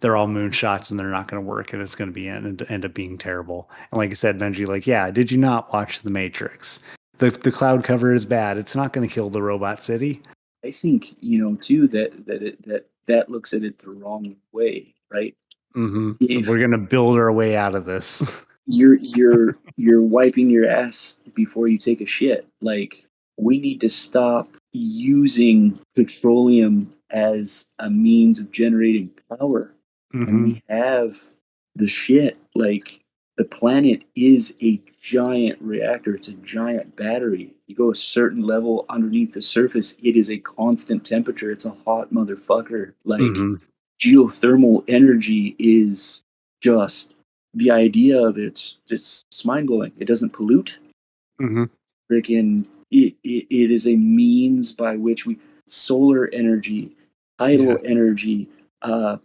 they're all moonshots and they're not going to work and it's going to be end up being terrible. And like I said, Benji, like yeah, did you not watch The Matrix? The cloud cover is bad. It's not going to kill the robot city. I think, too, that looks at it the wrong way, right? We're If gonna build our way out of this. you're wiping your ass before you take a shit, like, we need to stop using petroleum as a means of generating power when Hmm. we have the shit. Like, the planet is a giant reactor, it's a giant battery. You go a certain level underneath the surface, it is a constant temperature, it's a hot motherfucker. Like, Hmm. geothermal energy is just, the idea of it's just mind blowing. It doesn't pollute. Hmm. Freaking, it is a means by which we, solar energy, Yeah. tidal energy, uh,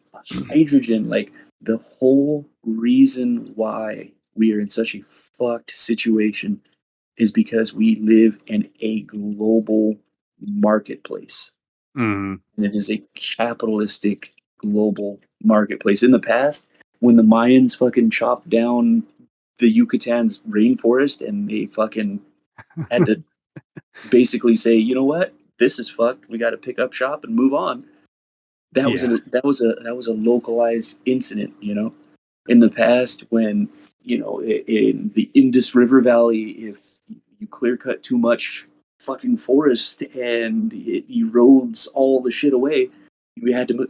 hydrogen, like, the whole reason why we are in such a fucked situation is because we live in a global marketplace, Hmm. and it is a capitalistic global marketplace. In the past, when the Mayans fucking chopped down the Yucatan's rainforest and they fucking had to basically say, you know what, this is fucked. We got to pick up shop and move on. Yeah. That was a localized incident. In the past, when, in the Indus River Valley, if you clear cut too much fucking forest and it erodes all the shit away, we had to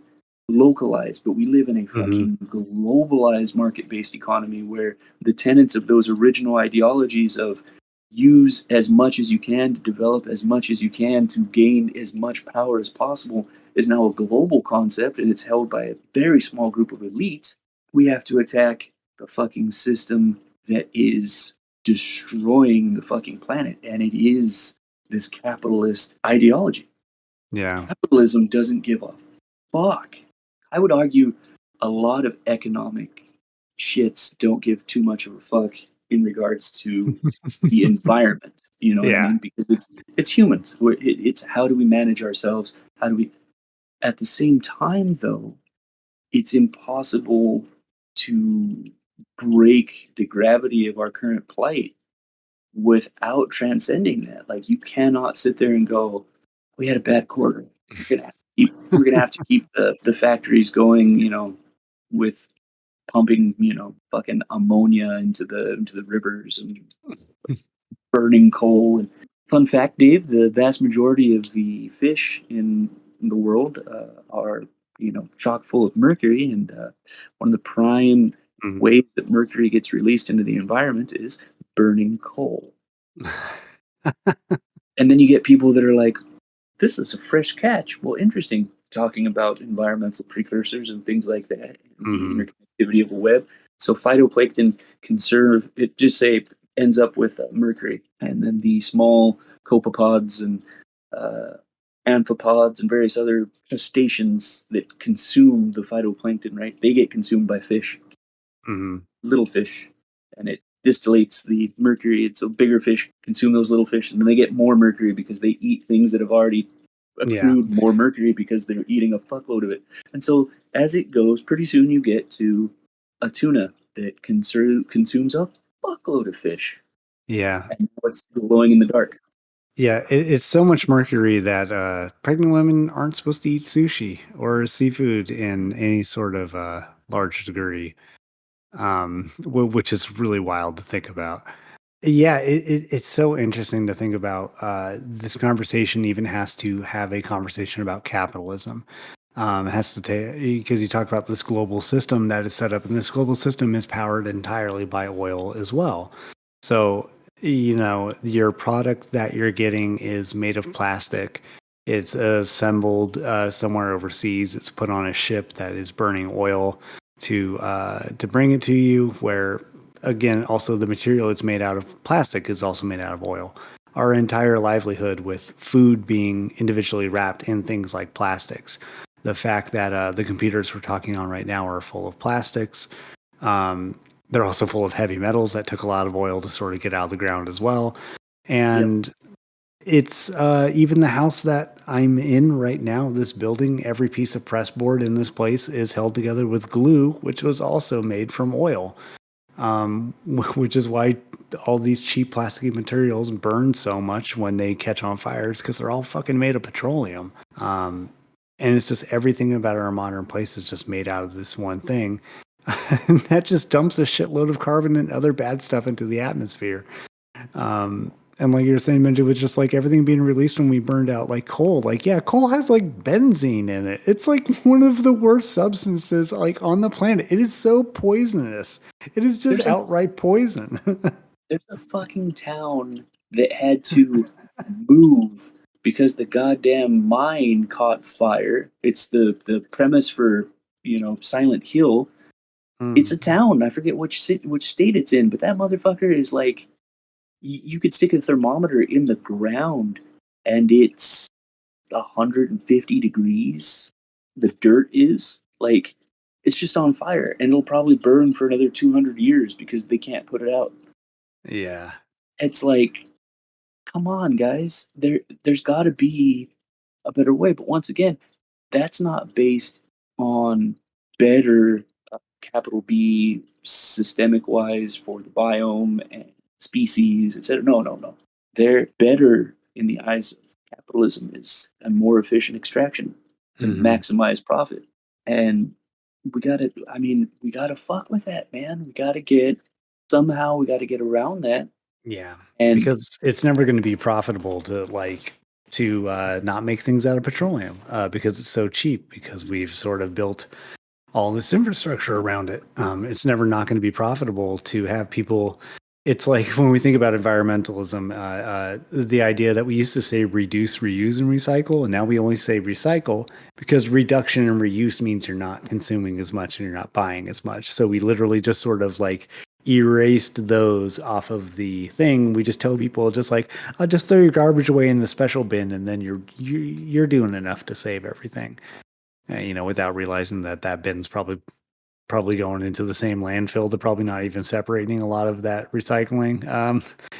localize. But we live in a Hmm. fucking globalized market based economy where the tenets of those original ideologies of use as much as you can to develop as much as you can to gain as much power as possible is now a global concept, and it's held by a very small group of elite. We have to attack the fucking system that is destroying the fucking planet, and it is this capitalist ideology. Yeah. Capitalism doesn't give a fuck. I would argue a lot of economic shits don't give too much of a fuck in regards to the environment. You know what I Yeah. mean? Because it's humans. It's how do we manage ourselves? How do we? At the same time, though, it's impossible to break the gravity of our current plight without transcending that. Like, you cannot sit there and go, "We had a bad quarter. We're gonna have to keep the factories going." With pumping, fucking ammonia into the rivers and burning coal. And fun fact, Dave, the vast majority of the fish in the world are, chock full of mercury. And one of the prime Mhm. ways that mercury gets released into the environment is burning coal. And then you get people that are like, this is a fresh catch. Well, interesting, talking about environmental precursors and things like that, and the Mhm. interconnectivity of a web. So phytoplankton conserve it. Just say ends up with mercury, and then the small copepods and uh, amphipods and various other crustaceans that consume the phytoplankton. Right, they get consumed by fish, Mhm. little fish, and it distillates the mercury. And so bigger fish consume those little fish, and then they get more mercury because they eat things that have already Yeah. accrued more mercury because they're eating a fuckload of it. And so as it goes, pretty soon you get to a tuna that consumes a fuckload of fish, Yeah. and what's glowing in the dark. Yeah. It's so much mercury that pregnant women aren't supposed to eat sushi or seafood in any sort of large degree, which is really wild to think about. Yeah, it's so interesting to think about. This conversation even has to have a conversation about capitalism. It has to take because you talk about this global system that is set up, and this global system is powered entirely by oil as well. So, your product that you're getting is made of plastic. It's assembled somewhere overseas. It's put on a ship that is burning oil to bring it to you. Where again, also the material it's made out of plastic is also made out of oil. Our entire livelihood with food being individually wrapped in things like plastics. The fact that the computers we're talking on right now are full of plastics. Um, they're also full of heavy metals that took a lot of oil to sort of get out of the ground as well. Yep. And it's even the house that I'm in right now, this building, every piece of press board in this place is held together with glue, which was also made from oil. which is why all these cheap plastic materials burn so much when they catch on fires because they're all fucking made of petroleum. And it's just everything about our modern place is just made out of this one thing. And that just dumps a shitload of carbon and other bad stuff into the atmosphere. And like you were saying, Benji, with just like everything being released when we burned out like coal, like, yeah, coal has like benzene in it. It's like one of the worst substances like on the planet. It is so poisonous. It is just There's a outright poison. there's a fucking town that had to move because the goddamn mine caught fire. It's the premise for, Silent Hill. It's a town. I forget which state it's in, but that motherfucker is like you could stick a thermometer in the ground and it's 150 degrees. The dirt is like it's just on fire and it'll probably burn for another 200 years because they can't put it out. Yeah. It's like, come on, guys. There's got to be a better way. But once again, that's not based on better, capital B, systemic wise for the biome and species, etc. No, no, no. They're better in the eyes of capitalism is a more efficient extraction to Mhm. maximize profit. And we gotta fuck with that, man. We gotta get around that. Yeah. And Because it's never going to be profitable to not make things out of petroleum because it's so cheap because we've sort of built all this infrastructure around it. It's never not going to be profitable to have people. It's like when we think about environmentalism, the idea that we used to say reduce, reuse, and recycle, and now we only say recycle because reduction and reuse means you're not consuming as much and you're not buying as much. So we literally just sort of like erased those off of the thing. We just tell people just like, oh, just throw your garbage away in the special bin, and then you're doing enough to save everything. Without realizing that that bin's probably going into the same landfill. They're probably not even separating a lot of that recycling.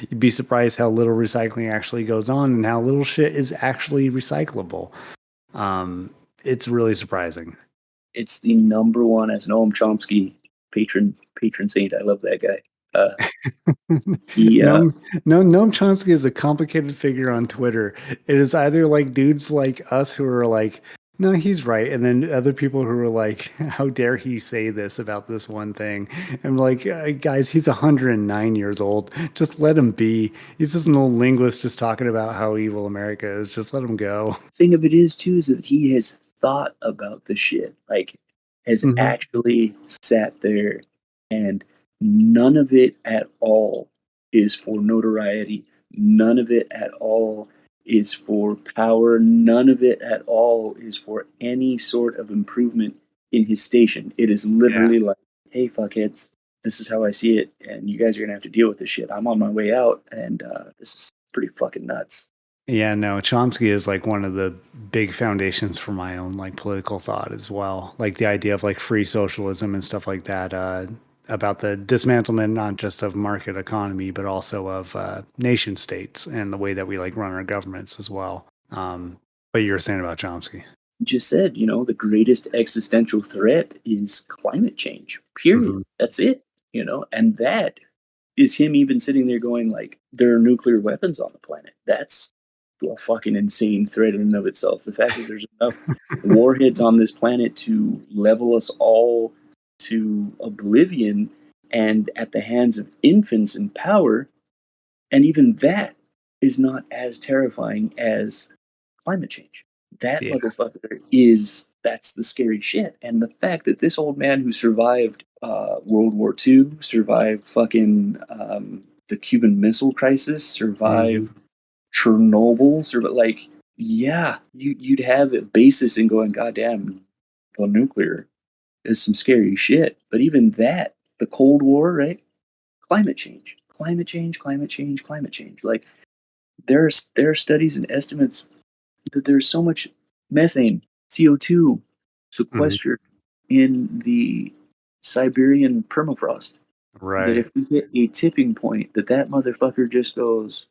You'd be surprised how little recycling actually goes on and how little shit is actually recyclable. It's really surprising. it's the number one as Noam Chomsky patron saint. I love that guy. Uh, he no, no, Noam Chomsky is a complicated figure on Twitter. It is either like dudes like us who are like, no, he's right, and then other people who are like, how dare he say this about this one thing? I'm like, guys, he's 109 years old. Just let him be. He's just an old linguist just talking about how evil America is. Just let him go. thing of it is too is that he has thought about the shit, like has Hmm. actually sat there, and none of it at all is for notoriety. None of it at all is for power. None of it at all is for any sort of improvement in his station. It is Yeah. literally like, hey, fuckheads, this is how I see it, and you guys are gonna have to deal with this shit. I'm on my way out, and this is pretty fucking nuts. Yeah, no, Chomsky is like one of the big foundations for my own like political thought as well. Like the idea of like free socialism and stuff like that, about the dismantlement not just of market economy, but also of nation states and the way that we like run our governments as well. But you were saying about Chomsky. Just said, the greatest existential threat is climate change. Period. Hmm. That's it. And that is him even sitting there going like, there are nuclear weapons on the planet. That's a fucking insane threat in and of itself. The fact that there's enough warheads on this planet to level us all to oblivion and at the hands of infants in power, and even that is not as terrifying as climate change. That Yeah. motherfucker that's the scary shit. And the fact that this old man who survived World War II, survived fucking the Cuban Missile Crisis, Hmm. survived Chernobyl, like, yeah, you'd have a basis in going, goddamn, well, nuclear is some scary shit. But even that, the Cold War, right? Climate change, climate change, climate change, climate change. Like, there are studies and estimates that there's so much methane, CO2 Hmm. sequestered in the Siberian permafrost that Right. if we hit a tipping point, that motherfucker just goes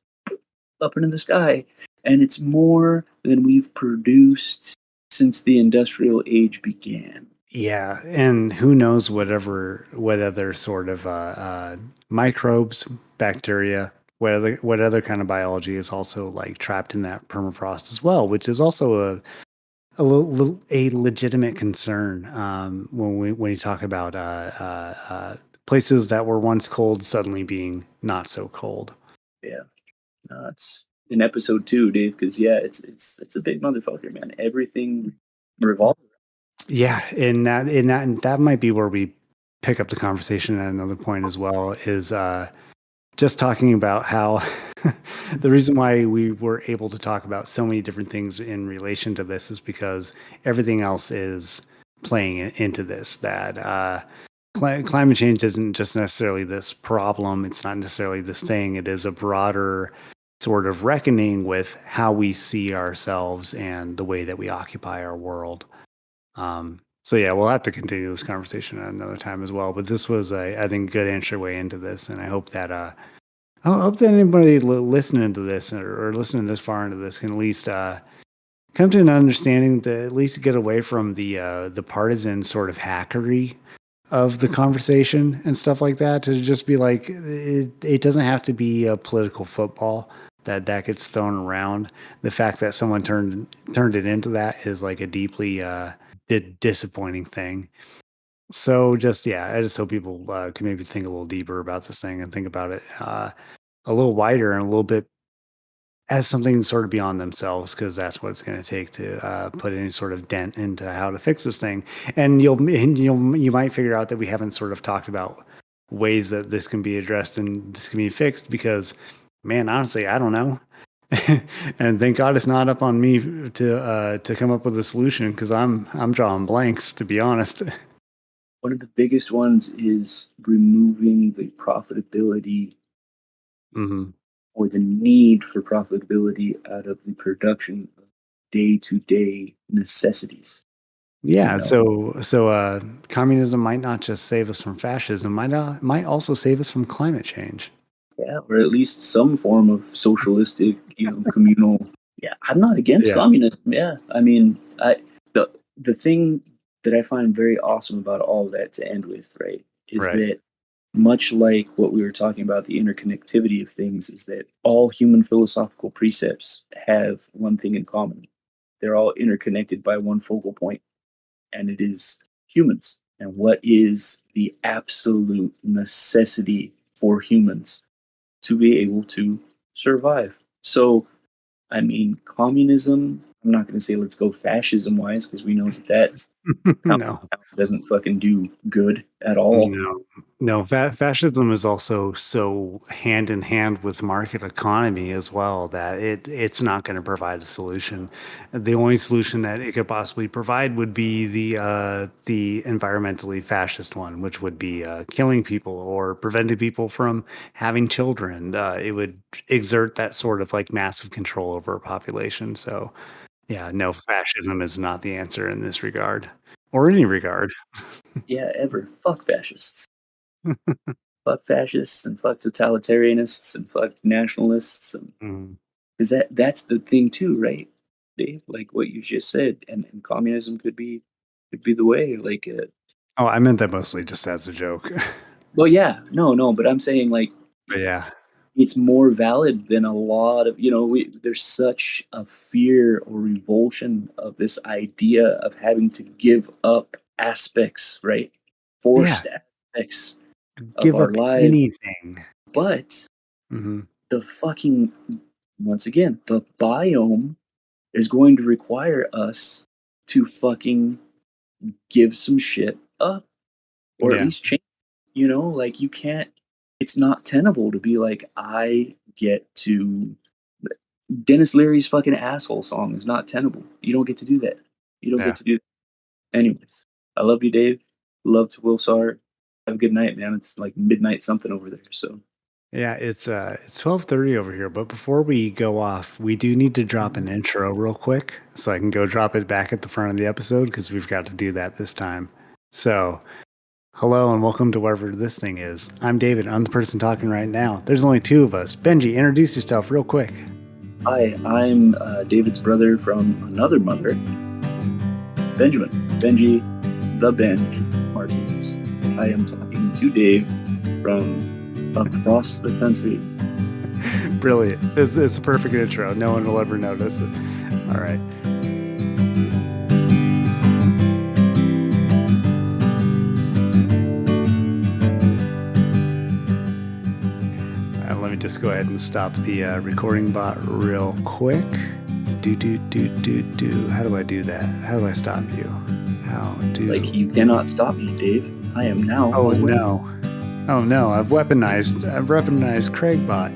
up into the sky, and it's more than we've produced since the industrial age began. Yeah, and who knows what other sort of microbes, bacteria, what other kind of biology is also like trapped in that permafrost as well, which is also a legitimate concern when you talk about places that were once cold suddenly being not so cold. Yeah, it's in episode 2, Dave, because yeah, it's a big motherfucker, man. Everything revolves. Yeah, and that might be where we pick up the conversation at another point as well. Is just talking about how the reason why we were able to talk about so many different things in relation to this is because everything else is playing into this. That climate change isn't just necessarily this problem. It's not necessarily this thing. It is a broader sort of reckoning with how we see ourselves and the way that we occupy our world. So yeah, we'll have to continue this conversation at another time as well. But this was, I think, a good entry way into this, and I hope that I hope that anybody listening to this or listening this far into this can at least come to an understanding to at least get away from the partisan sort of hackery of the conversation and stuff like that. To just be like, it doesn't have to be a political football that gets thrown around. The fact that someone turned it into that is like a deeply disappointing thing. So just yeah, I just hope people can maybe think a little deeper about this thing and think about it a little wider and a little bit as something sort of beyond themselves, because that's what it's going to take to put any sort of dent into how to fix this thing. And you might figure out that we haven't sort of talked about ways that this can be addressed and this can be fixed because, man, honestly, I don't know. And thank God it's not up on me to come up with a solution because I'm drawing blanks, to be honest. One of the biggest ones is removing the profitability Hmm. or the need for profitability out of the production of day-to-day necessities. You Yeah, know, so communism might not just save us from fascism, might also save us from climate change. yeah, or at least some form of socialistic, communal. Yeah, I'm not against Yeah, communism. Yeah, I mean, the thing that I find very awesome about all of that to end with, right, is right. that much like what we were talking about, the interconnectivity of things, is that all human philosophical precepts have one thing in common. They're all interconnected by one focal point, and it is humans. And what is the absolute necessity for humans to be able to survive? So, I mean, communism, I'm not going to say let's go fascism wise because we know that No. doesn't fucking do good at all. No, no. Fascism is also so hand in hand with market economy as well that it's not going to provide a solution. The only solution that it could possibly provide would be the environmentally fascist one, which would be killing people or preventing people from having children. It would exert that sort of like massive control over a population. So yeah, no, fascism is not the answer in this regard or any regard. Yeah, ever. Fuck fascists. Fuck fascists and fuck totalitarianists and fuck nationalists. And Mm. because that's the thing too, right, Dave? Like what you just said, and communism could be the way. Like, Oh, I meant that mostly just as a joke. well, yeah, no, but I'm saying like But yeah. it's more valid than a lot of there's such a fear or revulsion of this idea of having to give up aspects, right? Yeah. Forced aspects of Give our up lives. anything. But Hmm. the fucking, once again, the biome is going to require us to fucking give some shit up, or at Yeah. least change. Like you can't, it's not tenable to be like, I get to, Dennis Leary's fucking asshole song is not tenable. You don't get to do that. You don't get Yeah. to do that. Anyways, I love you, Dave. Love to Will Sart. Have a good night, man. It's like midnight something over there. So, Yeah, it's 12:30 over here, but before we go off, we do need to drop an intro real quick so I can go drop it back at the front of the episode because we've got to do that this time. So, hello and welcome to whatever this thing is. I'm David. I'm the person talking right now. There's only two of us. Benji, introduce yourself real quick. hi, I'm David's brother from another mother, Benjamin. Benji, the bench, Martinez. I am talking to Dave from across the country. Brilliant. It's a perfect intro. No one will ever notice it. All right. Let me just go ahead and stop the recording bot real quick. Do. How do I do that? How do I stop you? Like, you cannot stop me, Dave. I am now. Oh no! Oh no! I've weaponized Craigbot.